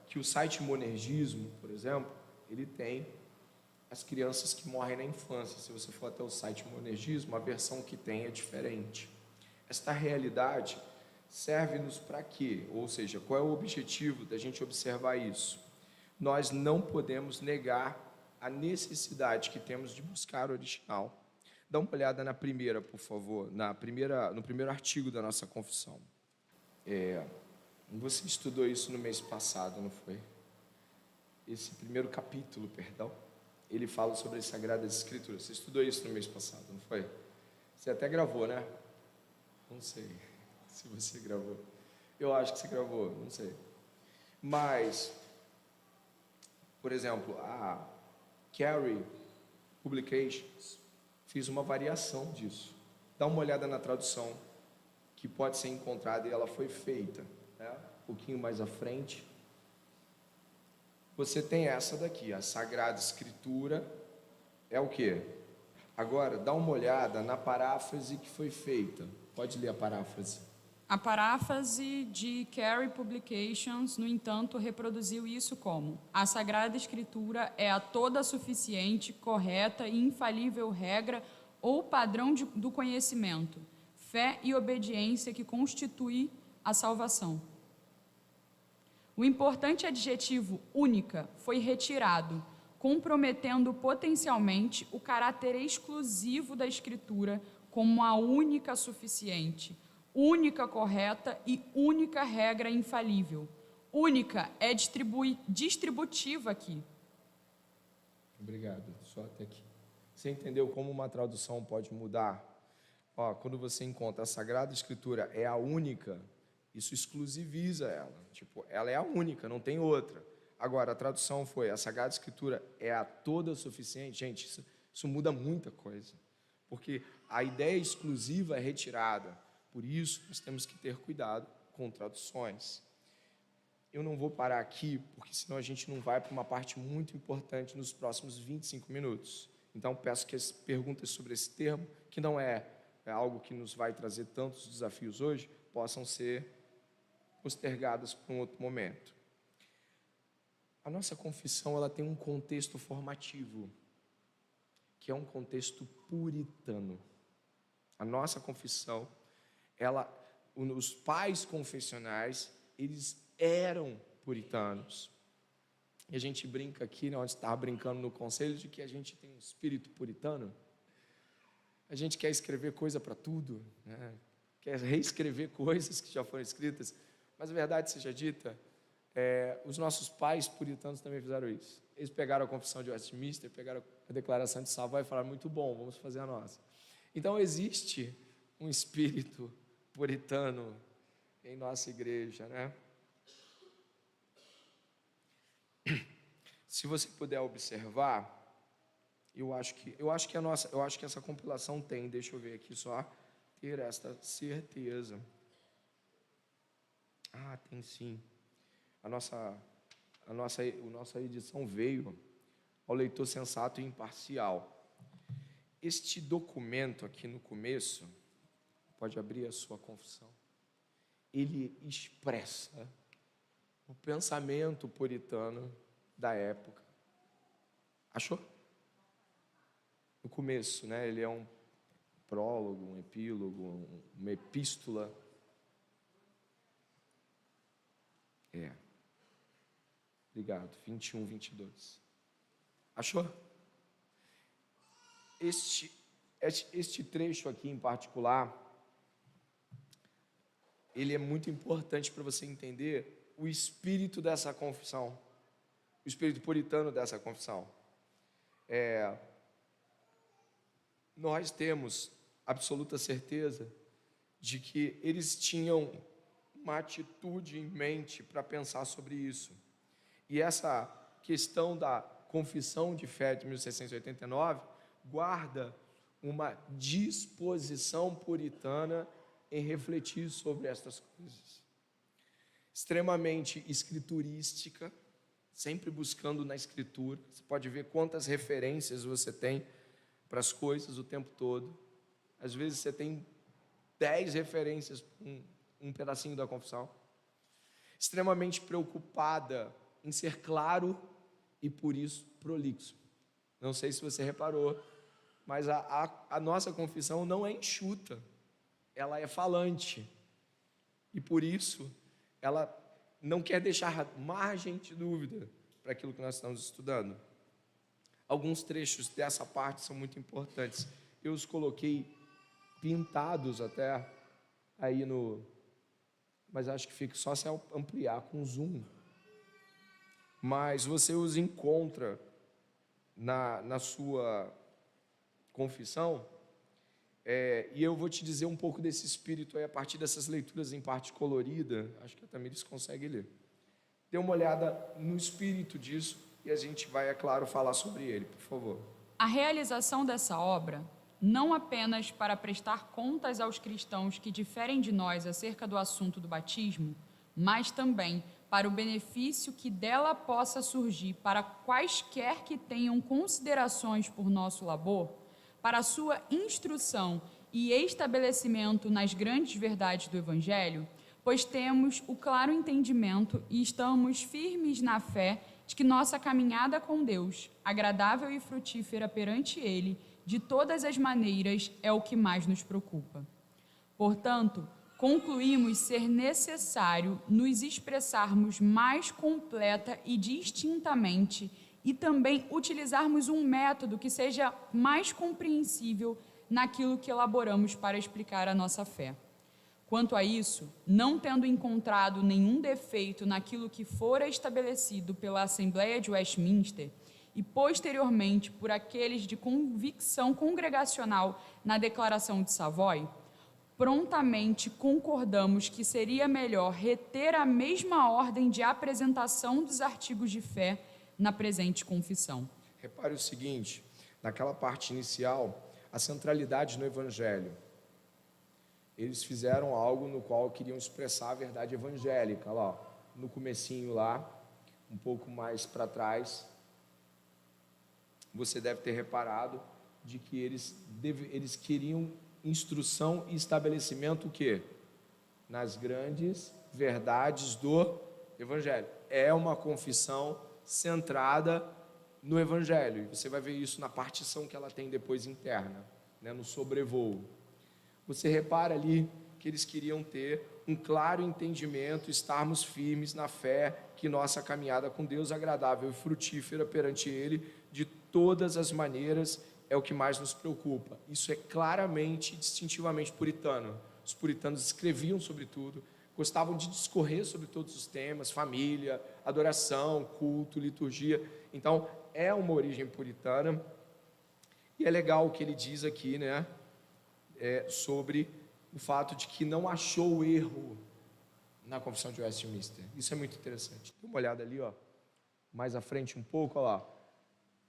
Speaker 1: que o site Monergismo, por exemplo, ele tem as crianças que morrem na infância. Se você for até o site Monergismo, a versão que tem é diferente. Esta realidade serve-nos para quê? Ou seja, qual é o objetivo da gente observar isso? Nós não podemos negar a necessidade que temos de buscar o original. Dá uma olhada na primeira, por favor, no primeiro artigo da nossa confissão. Você estudou isso no mês passado, não foi? Esse primeiro capítulo, perdão, ele fala sobre as Sagradas Escrituras. Você estudou isso no mês passado, não foi? Você até gravou, né? Não sei se você gravou. Eu acho que você gravou, não sei. Mas, por exemplo, a Carey Publications fez uma variação disso. Dá uma olhada na tradução que pode ser encontrada, e ela foi feita, né? Um pouquinho mais à frente. Você tem essa daqui, a Sagrada Escritura é o quê? Agora, dá uma olhada na paráfrase que foi feita. Pode ler a paráfrase.
Speaker 2: A paráfrase de Carey Publications, no entanto, reproduziu isso como: a Sagrada Escritura é a toda suficiente, correta e infalível regra ou padrão do conhecimento, fé e obediência que constitui a salvação. O importante adjetivo única foi retirado, comprometendo potencialmente o caráter exclusivo da Escritura como a única suficiente, única correta e única regra infalível. Única é distributiva aqui.
Speaker 1: Obrigado, só até aqui. Você entendeu como uma tradução pode mudar? Quando você encontra a Sagrada Escritura é a única, isso exclusiviza ela. Tipo, ela é a única, não tem outra. Agora, a tradução foi: a Sagrada Escritura é a toda suficiente. Gente, isso muda muita coisa. Porque a ideia exclusiva é retirada. Por isso, nós temos que ter cuidado com traduções. Eu não vou parar aqui, porque senão a gente não vai para uma parte muito importante nos próximos 25 minutos. Então, peço que as perguntas sobre esse termo, que não é algo que nos vai trazer tantos desafios hoje, possam ser postergadas para um outro momento. A nossa confissão, ela tem um contexto formativo, que é um contexto puritano. A nossa confissão, os pais confessionais, eles eram puritanos. E a gente brinca aqui, né, onde estava brincando no conselho, de que a gente tem um espírito puritano. A gente quer escrever coisa para tudo, né? Quer reescrever coisas que já foram escritas. Mas a verdade seja dita, os nossos pais puritanos também fizeram isso. Eles pegaram a confissão de Westminster, pegaram a declaração de Savoy e falaram: muito bom, vamos fazer a nossa. Então existe um espírito puritano em nossa igreja, né? Se você puder observar, Eu acho que essa compilação tem, deixa eu ver aqui só, ter esta certeza. Ah, tem sim. A nossa edição veio ao leitor sensato e imparcial. Este documento aqui no começo, pode abrir a sua confissão, ele expressa o pensamento puritano da época. Achou? No começo, né? Ele é um prólogo, um epílogo, uma epístola. Obrigado. 21, 22. Achou? Este trecho aqui em particular, ele é muito importante para você entender o espírito dessa confissão, o espírito puritano dessa confissão. Nós temos absoluta certeza de que eles tinham uma atitude em mente para pensar sobre isso. E essa questão da Confissão de Fé de 1689 guarda uma disposição puritana em refletir sobre estas coisas. Extremamente escriturística, sempre buscando na escritura. Você pode ver quantas referências você tem para as coisas o tempo todo. Às vezes você tem 10 referências para um pedacinho da confissão. Extremamente preocupada em ser claro e, por isso, prolixo. Não sei se você reparou, mas a nossa confissão não é enxuta, ela é falante. E, por isso, ela não quer deixar margem de dúvida para aquilo que nós estamos estudando. Alguns trechos dessa parte são muito importantes. Eu os coloquei pintados até aí mas acho que fica só se ampliar com zoom. Mas você os encontra na sua confissão, e eu vou te dizer um pouco desse espírito aí a partir dessas leituras em parte colorida. Acho que a Tamires consegue ler. Dê uma olhada no espírito disso e a gente vai, é claro, falar sobre ele, por favor.
Speaker 2: A realização dessa obra, não apenas para prestar contas aos cristãos que diferem de nós acerca do assunto do batismo, mas também para o benefício que dela possa surgir para quaisquer que tenham considerações por nosso labor, para a sua instrução e estabelecimento nas grandes verdades do Evangelho, pois temos o claro entendimento e estamos firmes na fé de que nossa caminhada com Deus, agradável e frutífera perante Ele, de todas as maneiras, é o que mais nos preocupa. Portanto, concluímos ser necessário nos expressarmos mais completa e distintamente e também utilizarmos um método que seja mais compreensível naquilo que elaboramos para explicar a nossa fé. Quanto a isso, não tendo encontrado nenhum defeito naquilo que fora estabelecido pela Assembleia de Westminster e posteriormente por aqueles de convicção congregacional na Declaração de Savoy, prontamente concordamos que seria melhor reter a mesma ordem de apresentação dos artigos de fé na presente confissão.
Speaker 1: Repare o seguinte, naquela parte inicial, a centralidade no Evangelho. Eles fizeram algo no qual queriam expressar a verdade evangélica, lá, no comecinho lá, um pouco mais para trás, você deve ter reparado de que eles queriam instrução e estabelecimento o quê? Nas grandes verdades do Evangelho. É uma confissão centrada no Evangelho, e você vai ver isso na partição que ela tem depois interna, né, no sobrevoo. Você repara ali que eles queriam ter um claro entendimento, estarmos firmes na fé, que nossa caminhada com Deus agradável e frutífera perante Ele, de todas as maneiras, é o que mais nos preocupa. Isso é claramente, distintivamente puritano. Os puritanos escreviam sobre tudo, gostavam de discorrer sobre todos os temas, família, adoração, culto, liturgia. Então, é uma origem puritana. E é legal o que ele diz aqui, né? Sobre o fato de que não achou erro na Confissão de Westminster. Isso é muito interessante. Dê uma olhada ali, ó, mais à frente um pouco, ó lá.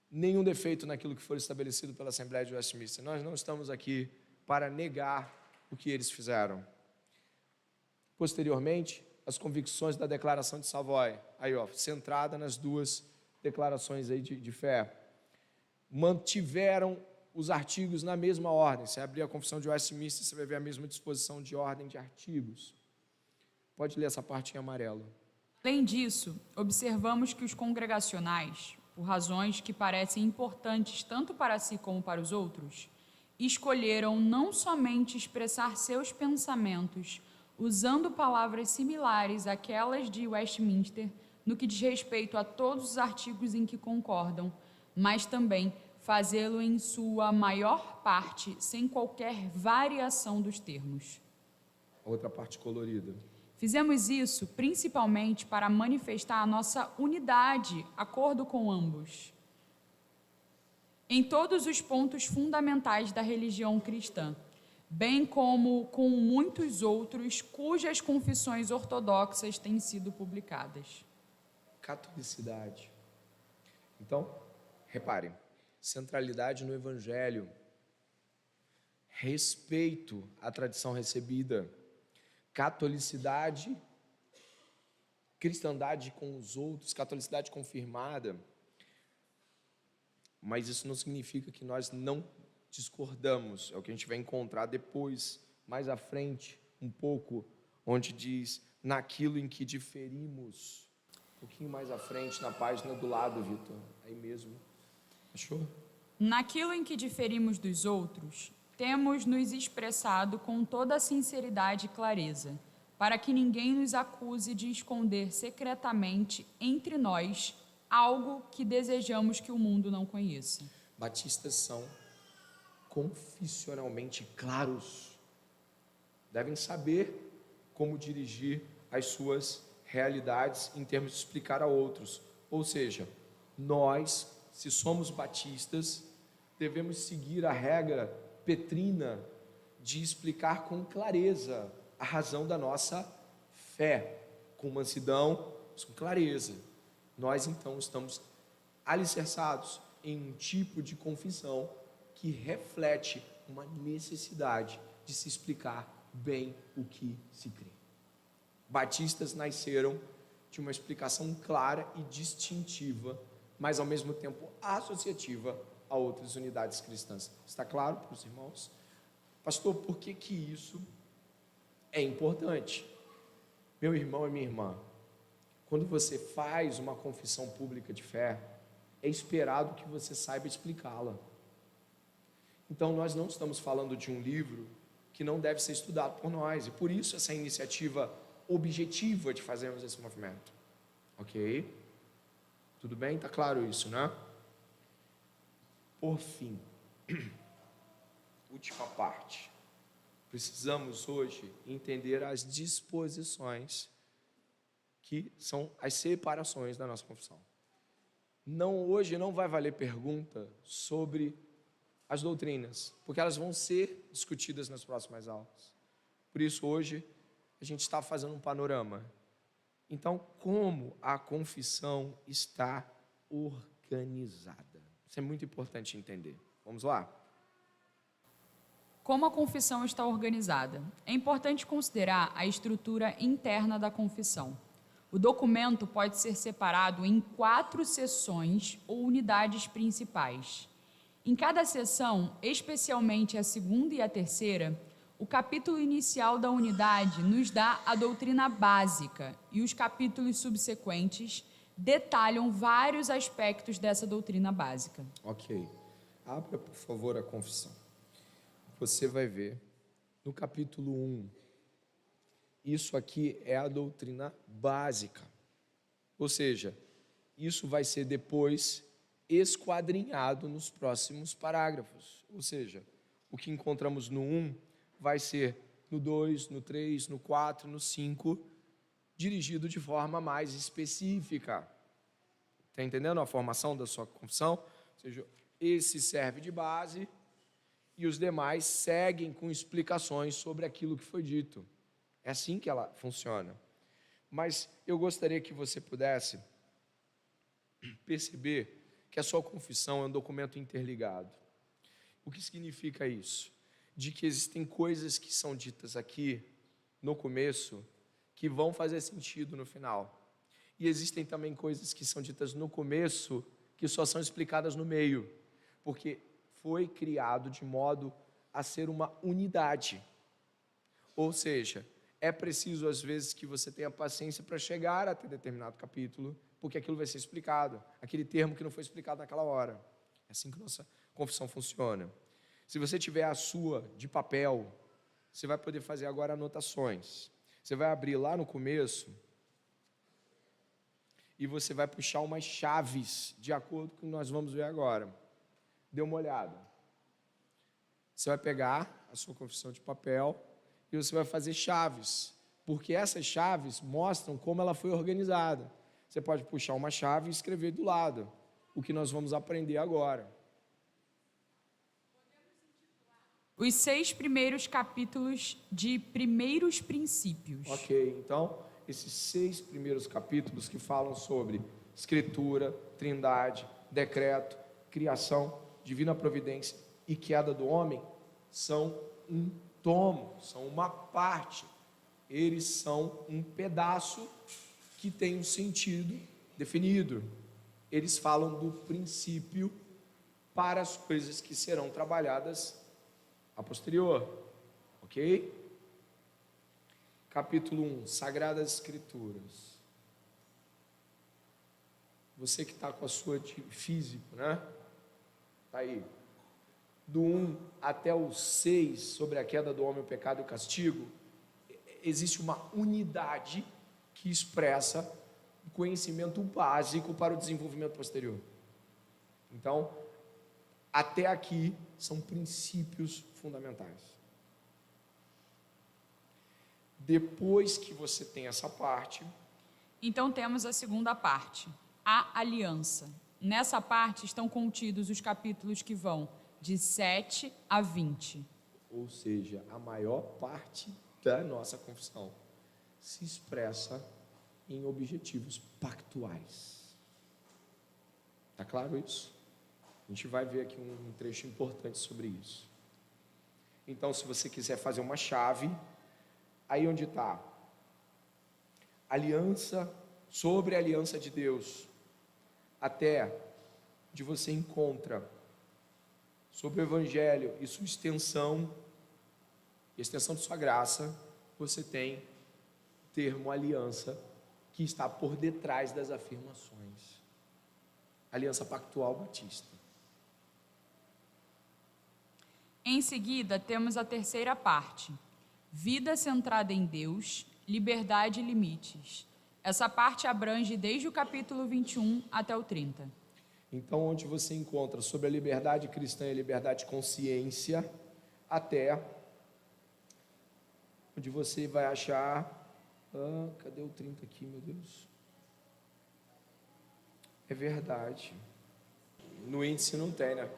Speaker 1: nenhum defeito naquilo que for estabelecido pela Assembleia de Westminster. Nós não estamos aqui para negar o que eles fizeram. Posteriormente, as convicções da Declaração de Savoy, aí ó, centrada nas duas declarações aí de fé, mantiveram os artigos na mesma ordem. Você abrir a Confissão de Westminster, você vai ver a mesma disposição de ordem de artigos. Pode ler essa parte em amarelo.
Speaker 2: Além disso, observamos que os congregacionais, por razões que parecem importantes tanto para si como para os outros, escolheram não somente expressar seus pensamentos usando palavras similares àquelas de Westminster no que diz respeito a todos os artigos em que concordam, mas também fazê-lo em sua maior parte sem qualquer variação dos termos.
Speaker 1: Outra parte colorida.
Speaker 2: Fizemos isso principalmente para manifestar a nossa unidade, acordo com ambos, em todos os pontos fundamentais da religião cristã, bem como com muitos outros cujas confissões ortodoxas têm sido publicadas.
Speaker 1: Catolicidade. Então, reparem, centralidade no Evangelho, respeito à tradição recebida, catolicidade, cristandade com os outros, catolicidade confirmada. Mas isso não significa que nós não discordamos. É o que a gente vai encontrar depois, mais à frente, um pouco, onde diz, naquilo em que diferimos. Um pouquinho mais à frente, na página do lado, Vitor. Aí mesmo. Achou?
Speaker 2: Naquilo em que diferimos dos outros, temos nos expressado com toda a sinceridade e clareza, para que ninguém nos acuse de esconder secretamente entre nós algo que desejamos que o mundo não conheça.
Speaker 1: Batistas são confissionalmente claros. Devem saber como dirigir as suas realidades em termos de explicar a outros. Ou seja, nós, se somos batistas, devemos seguir a regra petrina de explicar com clareza a razão da nossa fé, com mansidão, mas com clareza. Nós, então, estamos alicerçados em um tipo de confissão que reflete uma necessidade de se explicar bem o que se crê. Batistas nasceram de uma explicação clara e distintiva, mas ao mesmo tempo associativa a outras unidades cristãs. Está claro para os irmãos? Pastor, por que isso é importante? Meu irmão e minha irmã, quando você faz uma confissão pública de fé, é esperado que você saiba explicá-la. Então, nós não estamos falando de um livro que não deve ser estudado por nós, e por isso essa iniciativa objetiva de fazermos esse movimento. Ok? Tudo bem? Está claro isso, né? Por fim, última parte. Precisamos hoje entender as disposições que são as separações da nossa confissão. Hoje não vai valer pergunta sobre as doutrinas, porque elas vão ser discutidas nas próximas aulas. Por isso, hoje, a gente está fazendo um panorama. Então, como a confissão está organizada? Isso é muito importante entender. Vamos lá?
Speaker 2: Como a confissão está organizada? É importante considerar a estrutura interna da confissão. O documento pode ser separado em 4 seções ou unidades principais. Em cada seção, especialmente a segunda e a terceira, o capítulo inicial da unidade nos dá a doutrina básica e os capítulos subsequentes detalham vários aspectos dessa doutrina básica.
Speaker 1: Ok. Abra, por favor, a confissão. Você vai ver no capítulo 1, isso aqui é a doutrina básica. Ou seja, isso vai ser depois esquadrinhado nos próximos parágrafos. Ou seja, o que encontramos no 1 vai ser no 2, no 3, no 4, no 5, dirigido de forma mais específica. Está entendendo a formação da sua confissão? Ou seja, esse serve de base e os demais seguem com explicações sobre aquilo que foi dito. É assim que ela funciona. Mas eu gostaria que você pudesse perceber que que a sua confissão é um documento interligado. O que significa isso? De que existem coisas que são ditas aqui no começo que vão fazer sentido no final. E existem também coisas que são ditas no começo que só são explicadas no meio, porque foi criado de modo a ser uma unidade. Ou seja, é preciso às vezes que você tenha paciência para chegar até determinado capítulo, porque aquilo vai ser explicado, aquele termo que não foi explicado naquela hora. É assim que nossa confissão funciona. Se você tiver a sua de papel, você vai poder fazer agora anotações. Você vai abrir lá no começo e você vai puxar umas chaves de acordo com o que nós vamos ver agora. Dê uma olhada. Você vai pegar a sua confissão de papel e você vai fazer chaves, porque essas chaves mostram como ela foi organizada. Você pode puxar uma chave e escrever do lado o que nós vamos aprender agora.
Speaker 2: Os 6 primeiros capítulos de Primeiros Princípios.
Speaker 1: Ok, então, esses 6 primeiros capítulos que falam sobre Escritura, Trindade, Decreto, Criação, Divina Providência e Queda do Homem, são um tomo, são uma parte. Eles são um pedaço que tem um sentido definido. Eles falam do princípio para as coisas que serão trabalhadas a posterior, ok? Capítulo 1, Sagradas Escrituras. Você que está com a sua de físico, né? Está aí. Do 1 até o 6, sobre a queda do homem, o pecado e o castigo, existe uma unidade que expressa o conhecimento básico para o desenvolvimento posterior. Então, até aqui são princípios fundamentais. Depois que você tem essa parte,
Speaker 2: Então temos a segunda parte, a aliança. Nessa parte estão contidos os capítulos que vão de 7 a 20.
Speaker 1: ou seja, a maior parte da nossa confissão se expressa em objetivos pactuais. Está claro isso? A gente vai ver aqui um trecho importante sobre isso. Então, se você quiser fazer uma chave, aí onde está? Aliança, sobre a aliança de Deus, até onde você encontra sobre o Evangelho e sua extensão, e a extensão de sua graça, você tem o termo aliança, que está por detrás das afirmações. Aliança Pactual Batista.
Speaker 2: Em seguida, temos a terceira parte, vida centrada em Deus, liberdade e limites. Essa parte abrange desde o capítulo 21 até o 30.
Speaker 1: Então, onde você encontra sobre a liberdade cristã e a liberdade de consciência, até onde você vai achar... cadê o 30 aqui, meu Deus? É verdade. No índice não tem, né?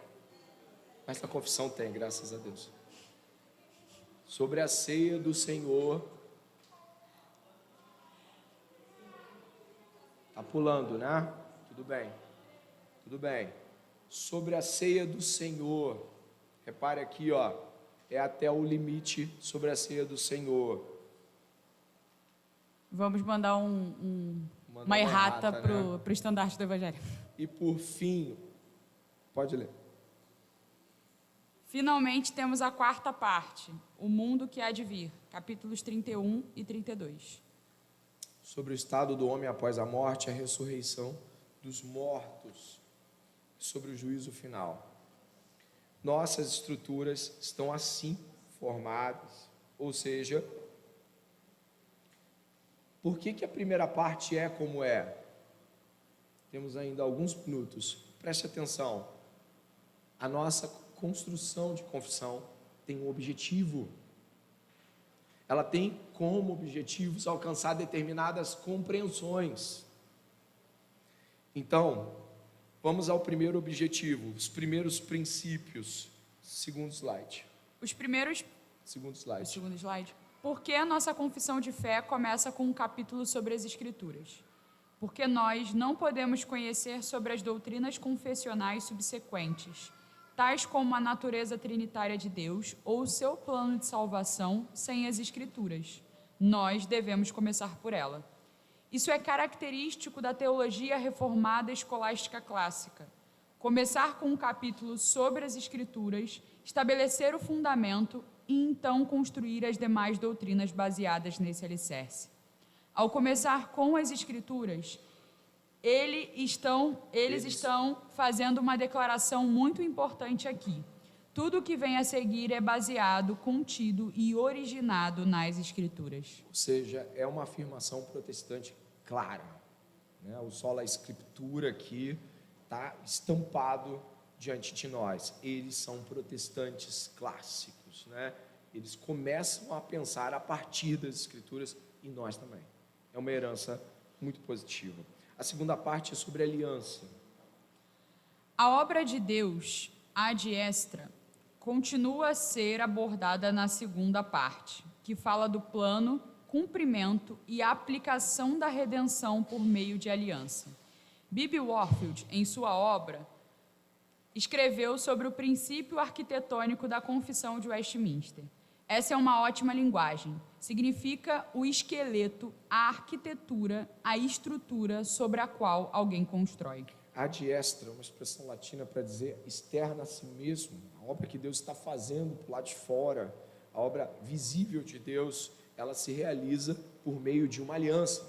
Speaker 1: Mas na confissão tem, graças a Deus. Sobre a ceia do Senhor. Está pulando, né? Tudo bem. Tudo bem. Sobre a ceia do Senhor. Repare aqui, ó. É até o limite sobre a ceia do Senhor.
Speaker 2: Vamos mandar uma errata para o estandarte do Evangelho.
Speaker 1: E por fim, pode ler.
Speaker 2: Finalmente temos a quarta parte, o mundo que há de vir, capítulos 31 e 32.
Speaker 1: Sobre o estado do homem após a morte, a ressurreição dos mortos, sobre o juízo final. Nossas estruturas estão assim formadas, ou seja, por que a primeira parte é como é? Temos ainda alguns minutos, preste atenção. A nossa construção de confissão tem um objetivo. Ela tem como objetivos alcançar determinadas compreensões. Então, vamos ao primeiro objetivo, os primeiros princípios. Segundo slide.
Speaker 2: Segundo slide. Por que a nossa confissão de fé começa com um capítulo sobre as Escrituras? porque nós não podemos conhecer sobre as doutrinas confessionais subsequentes, tais como a natureza trinitária de Deus ou o seu plano de salvação, sem as Escrituras. Nós devemos começar por ela. Isso é característico da teologia reformada escolástica clássica. Começar com um capítulo sobre as Escrituras, estabelecer o fundamento e então construir as demais doutrinas baseadas nesse alicerce. Ao começar com as Escrituras, eles estão fazendo uma declaração muito importante aqui. Tudo o que vem a seguir é baseado, contido e originado nas Escrituras.
Speaker 1: Ou seja, é uma afirmação protestante clara, né? O sola escritura aqui está estampado diante de nós. Eles são protestantes clássicos, né? Eles começam a pensar a partir das Escrituras e nós também. É uma herança muito positiva. A segunda parte é sobre aliança.
Speaker 2: A obra de Deus, ad extra, continua a ser abordada na segunda parte, que fala do plano, cumprimento e aplicação da redenção por meio de aliança. B.B. Warfield, em sua obra, escreveu sobre o princípio arquitetônico da Confissão de Westminster. Essa é uma ótima linguagem. Significa o esqueleto, a arquitetura, a estrutura sobre a qual alguém constrói.
Speaker 1: Ad extra, uma expressão latina para dizer externa a si mesmo, a obra que Deus está fazendo por lá de fora, a obra visível de Deus, ela se realiza por meio de uma aliança.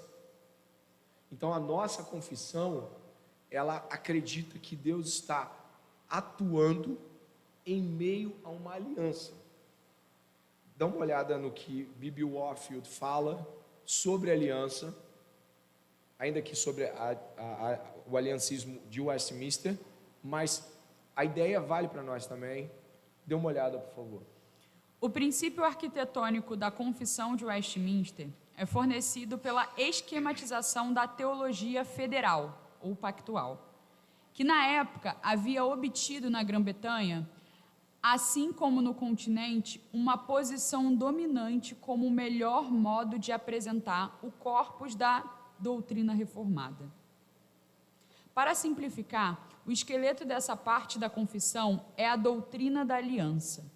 Speaker 1: Então a nossa confissão, ela acredita que Deus está atuando em meio a uma aliança. Dá uma olhada no que B.B. Warfield fala sobre aliança, ainda que sobre o aliancismo de Westminster, mas a ideia vale para nós também. Dê uma olhada, por favor.
Speaker 2: O princípio arquitetônico da Confissão de Westminster é fornecido pela esquematização da teologia federal, ou pactual, que na época havia obtido na Grã-Bretanha, assim como no continente, uma posição dominante como o melhor modo de apresentar o corpus da doutrina reformada. Para simplificar, o esqueleto dessa parte da confissão é a doutrina da aliança.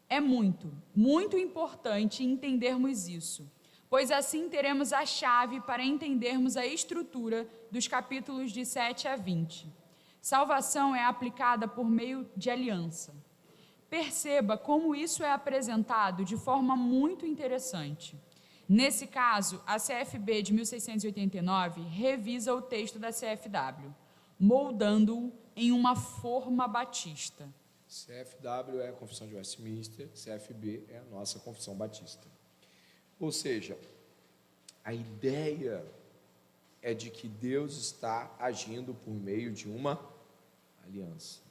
Speaker 2: É muito, muito importante entendermos isso, pois assim teremos a chave para entendermos a estrutura dos capítulos de 7 a 20. Salvação é aplicada por meio de aliança. Perceba como isso é apresentado de forma muito interessante. Nesse caso, a CFB de 1689 revisa o texto da CFW, moldando-o em uma forma batista.
Speaker 1: CFW é a Confissão de Westminster, CFB é a nossa Confissão Batista. Ou seja, a ideia é de que Deus está agindo por meio de uma aliança.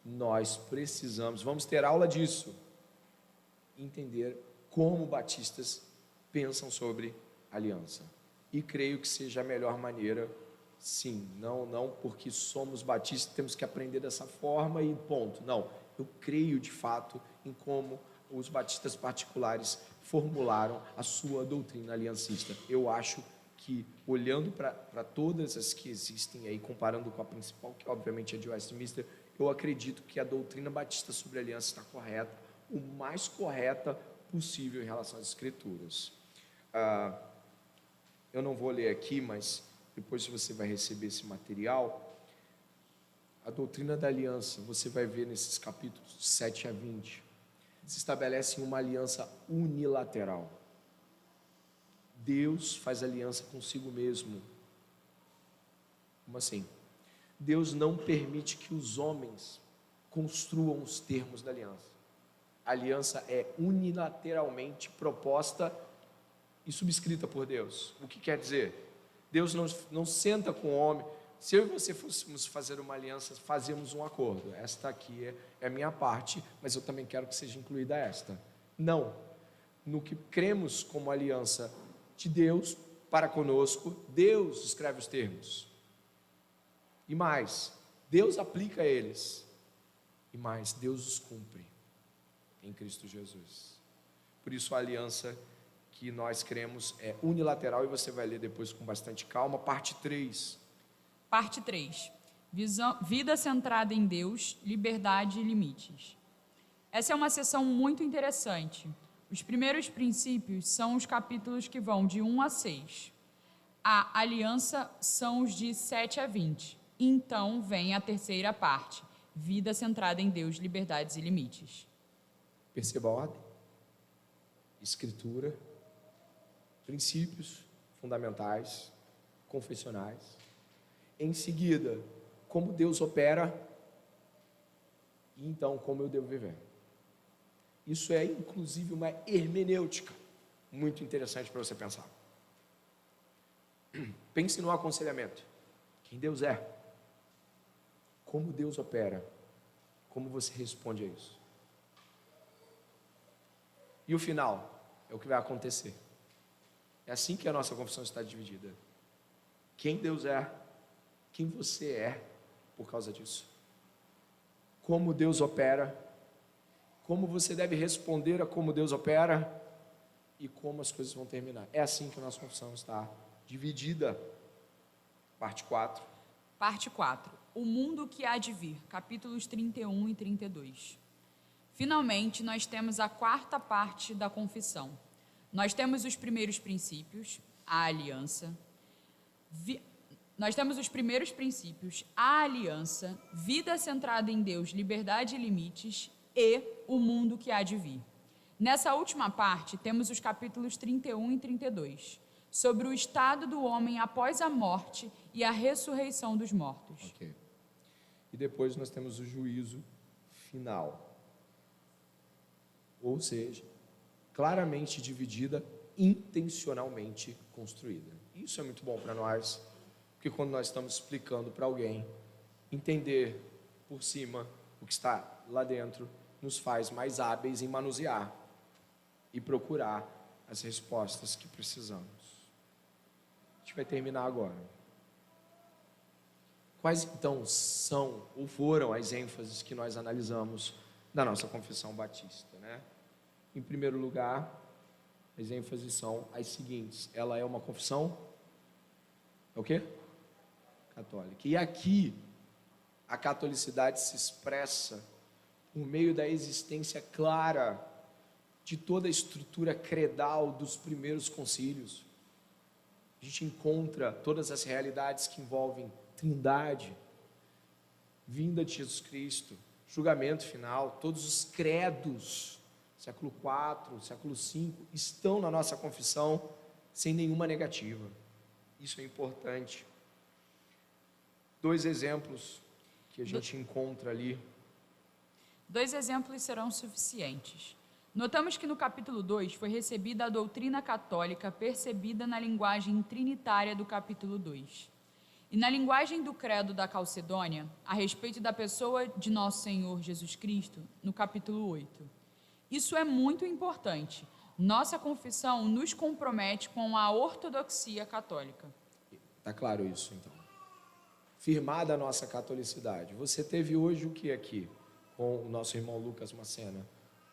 Speaker 1: Nós precisamos, vamos ter aula disso, entender como batistas pensam sobre aliança. E creio que seja a melhor maneira, sim, não porque somos batistas, temos que aprender dessa forma e ponto. Não, eu creio de fato em como os batistas particulares formularam a sua doutrina aliancista. Eu acho que, olhando para todas as que existem aí, comparando com a principal, que obviamente é de Westminster, eu acredito que a doutrina batista sobre a aliança está correta, o mais correta possível em relação às Escrituras. Eu não vou ler aqui, mas depois você vai receber esse material. A doutrina da aliança, você vai ver nesses capítulos 7 a 20, se estabelece uma aliança unilateral. Deus faz aliança consigo mesmo. Como assim? Deus não permite que os homens construam os termos da aliança. A aliança é unilateralmente proposta e subscrita por Deus. O que quer dizer? Deus não senta com o homem. Se eu e você fôssemos fazer uma aliança, fazemos um acordo. Esta aqui é a minha parte, mas eu também quero que seja incluída esta. Não. No que cremos como aliança de Deus para conosco, Deus escreve os termos. E mais, Deus aplica eles. E mais, Deus os cumpre em Cristo Jesus. Por isso a aliança que nós cremos é unilateral, e você vai ler depois com bastante calma. Parte 3.
Speaker 2: Parte 3. Vida centrada em Deus, liberdade e limites. Essa é uma sessão muito interessante. Os primeiros princípios são os capítulos que vão de 1 a 6. A aliança são os de 7 a 20. Então vem a terceira parte, vida centrada em Deus, liberdades e limites.
Speaker 1: Perceba a ordem. Escritura, princípios fundamentais, confessionais. Em seguida, como Deus opera, e então como eu devo viver. Isso é, inclusive, uma hermenêutica muito interessante para você pensar. Pense no aconselhamento. Quem Deus é, como Deus opera, como você responde a isso. E o final é o que vai acontecer. É assim que a nossa confissão está dividida. Quem Deus é, quem você é por causa disso. Como Deus opera, como você deve responder a como Deus opera e como as coisas vão terminar. É assim que a nossa confissão está dividida. Parte 4.
Speaker 2: Parte 4. O mundo que há de vir, capítulos 31 e 32. Finalmente, nós temos a quarta parte da confissão. Nós temos os primeiros princípios, a aliança. Nós temos os primeiros princípios, a aliança, vida centrada em Deus, liberdade e limites e o mundo que há de vir. Nessa última parte, temos os capítulos 31 e 32, sobre o estado do homem após a morte e a ressurreição dos mortos.
Speaker 1: Ok. E depois nós temos o juízo final. Ou seja, claramente dividida, intencionalmente construída. Isso é muito bom para nós, porque quando nós estamos explicando para alguém, entender por cima o que está lá dentro nos faz mais hábeis em manusear e procurar as respostas que precisamos. A gente vai terminar agora. Quais então são ou foram as ênfases que nós analisamos da nossa confissão batista, né? Em primeiro lugar, as ênfases são as seguintes: ela é uma confissão, é o quê? Católica. E aqui a catolicidade se expressa por meio da existência clara de toda a estrutura credal dos primeiros concílios. A gente encontra todas as realidades que envolvem Trindade, vinda de Jesus Cristo, julgamento final, todos os credos, século IV, século V, estão na nossa confissão sem nenhuma negativa. Isso é importante. 2 exemplos que a gente encontra ali.
Speaker 2: 2 exemplos serão suficientes. Notamos que no capítulo 2 foi recebida a doutrina católica percebida na linguagem trinitária do capítulo 2. E na linguagem do credo da Calcedônia, a respeito da pessoa de nosso Senhor Jesus Cristo, no capítulo 8. Isso é muito importante. Nossa confissão nos compromete com a ortodoxia católica.
Speaker 1: Está claro isso, então. Firmada a nossa catolicidade. Você teve hoje o que aqui, com o nosso irmão Lucas Macena?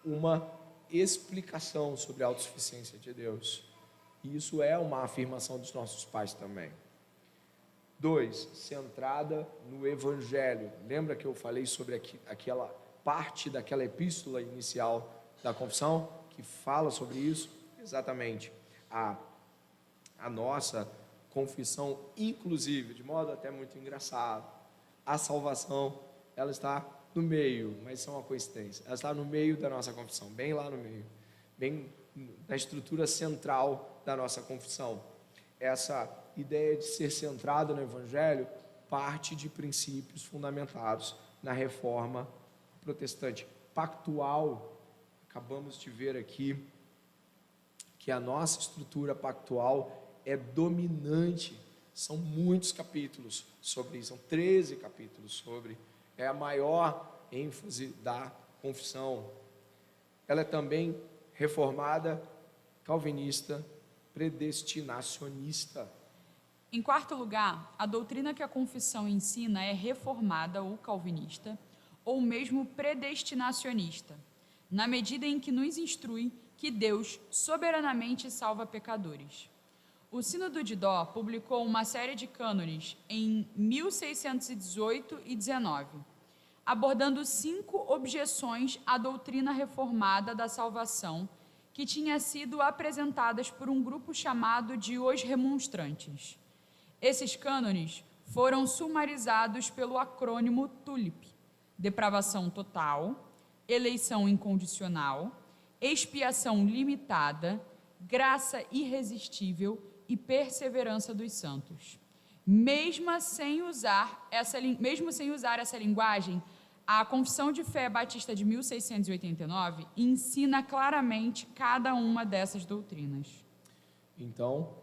Speaker 1: Uma explicação sobre a autossuficiência de Deus. E isso é uma afirmação dos nossos pais também. 2, centrada no Evangelho. Lembra que eu falei sobre aquela parte daquela epístola inicial da confissão que fala sobre isso? Exatamente. A nossa confissão, inclusive, de modo até muito engraçado, a salvação, ela está no meio, mas isso é uma coincidência. Ela está no meio da nossa confissão, bem lá no meio, bem na estrutura central da nossa confissão. Essa ideia de ser centrada no Evangelho parte de princípios fundamentados na reforma protestante pactual. Acabamos de ver aqui que a nossa estrutura pactual é dominante. São muitos capítulos sobre isso, são 13 capítulos sobre. É a maior ênfase da confissão. Ela é também reformada, calvinista, predestinacionista.
Speaker 2: Em quarto lugar, a doutrina que a confissão ensina é reformada ou calvinista, ou mesmo predestinacionista, na medida em que nos instrui que Deus soberanamente salva pecadores. O Sínodo de Dó publicou uma série de cânones em 1618 e 19, abordando 5 objeções à doutrina reformada da salvação que tinha sido apresentadas por um grupo chamado de Os Remonstrantes. Esses cânones foram sumarizados pelo acrônimo TULIP: depravação total, eleição incondicional, expiação limitada, graça irresistível e perseverança dos santos. Mesmo sem usar essa linguagem, a Confissão de Fé Batista de 1689 ensina claramente cada uma dessas doutrinas.
Speaker 1: Então,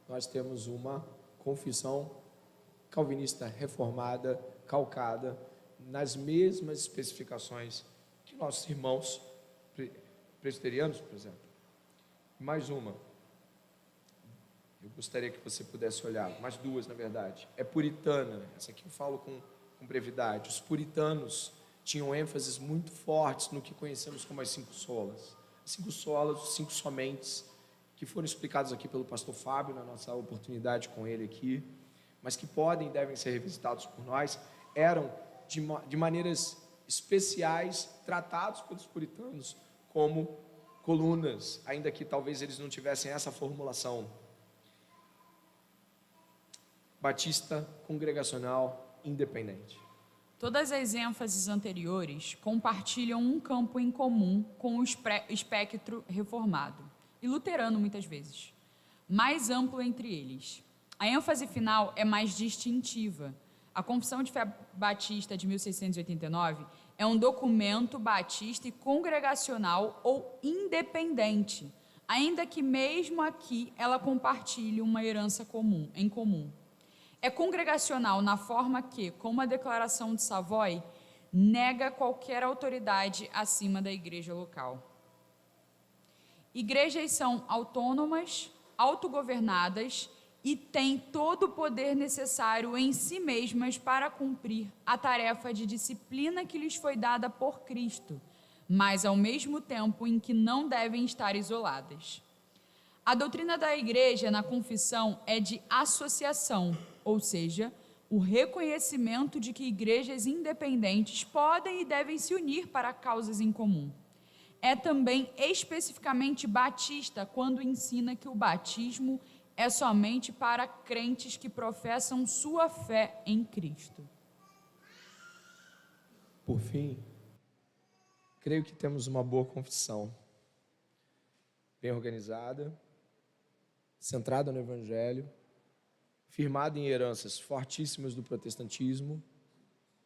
Speaker 1: nós temos uma confissão calvinista reformada, calcada nas mesmas especificações que nossos irmãos presbiterianos, por exemplo. Mais uma. Eu gostaria que você pudesse olhar, mais 2, na verdade. É puritana, essa aqui eu falo com brevidade. Os puritanos tinham ênfases muito fortes no que conhecemos como as 5 solas. As 5 solas, os 5 somentes, que foram explicados aqui pelo pastor Fábio, na nossa oportunidade com ele aqui, mas que podem e devem ser revisitados por nós, eram de maneiras especiais tratados pelos puritanos como colunas, ainda que talvez eles não tivessem essa formulação. Batista congregacional independente.
Speaker 2: Todas as ênfases anteriores compartilham um campo em comum com o espectro reformado, e luterano muitas vezes, mais amplo entre eles. A ênfase final é mais distintiva. A Confissão de Fé Batista de 1689 é um documento batista e congregacional ou independente, ainda que mesmo aqui ela compartilhe uma herança em comum. É congregacional na forma que, como a Declaração de Savoy, nega qualquer autoridade acima da igreja local. Igrejas são autônomas, autogovernadas e têm todo o poder necessário em si mesmas para cumprir a tarefa de disciplina que lhes foi dada por Cristo, mas ao mesmo tempo em que não devem estar isoladas. A doutrina da igreja na confissão é de associação, ou seja, o reconhecimento de que igrejas independentes podem e devem se unir para causas em comum. É também especificamente batista quando ensina que o batismo é somente para crentes que professam sua fé em Cristo.
Speaker 1: Por fim, creio que temos uma boa confissão, bem organizada, centrada no Evangelho, firmada em heranças fortíssimas do protestantismo,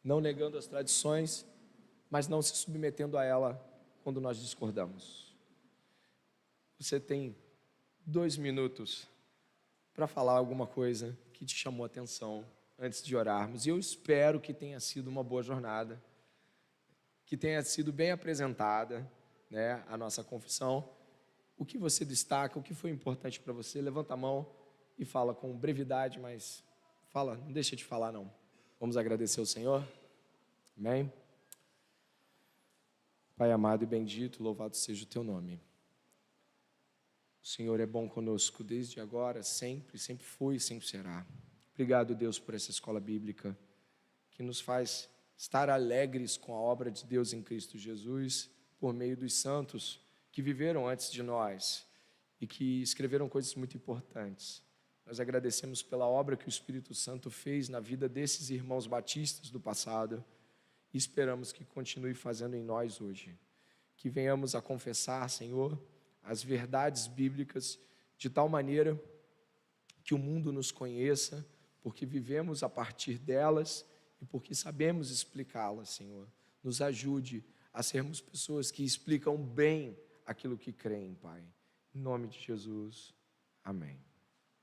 Speaker 1: não negando as tradições, mas não se submetendo a ela quando nós discordamos. Você tem 2 minutos para falar alguma coisa que te chamou a atenção antes de orarmos. E eu espero que tenha sido uma boa jornada, que tenha sido bem apresentada, né, a nossa confissão. O que você destaca, o que foi importante para você? Levanta a mão e fala com brevidade, mas fala, não deixa de falar não. Vamos agradecer ao Senhor? Amém? Pai amado e bendito, louvado seja o teu nome. O Senhor é bom conosco desde agora, sempre, sempre foi e sempre será. Obrigado, Deus, por essa escola bíblica que nos faz estar alegres com a obra de Deus em Cristo Jesus, por meio dos santos que viveram antes de nós e que escreveram coisas muito importantes. Nós agradecemos pela obra que o Espírito Santo fez na vida desses irmãos batistas do passado e esperamos que continue fazendo em nós hoje. Que venhamos a confessar, Senhor, as verdades bíblicas de tal maneira que o mundo nos conheça, porque vivemos a partir delas e porque sabemos explicá-las, Senhor. Nos ajude a sermos pessoas que explicam bem aquilo que creem, Pai. Em nome de Jesus, amém.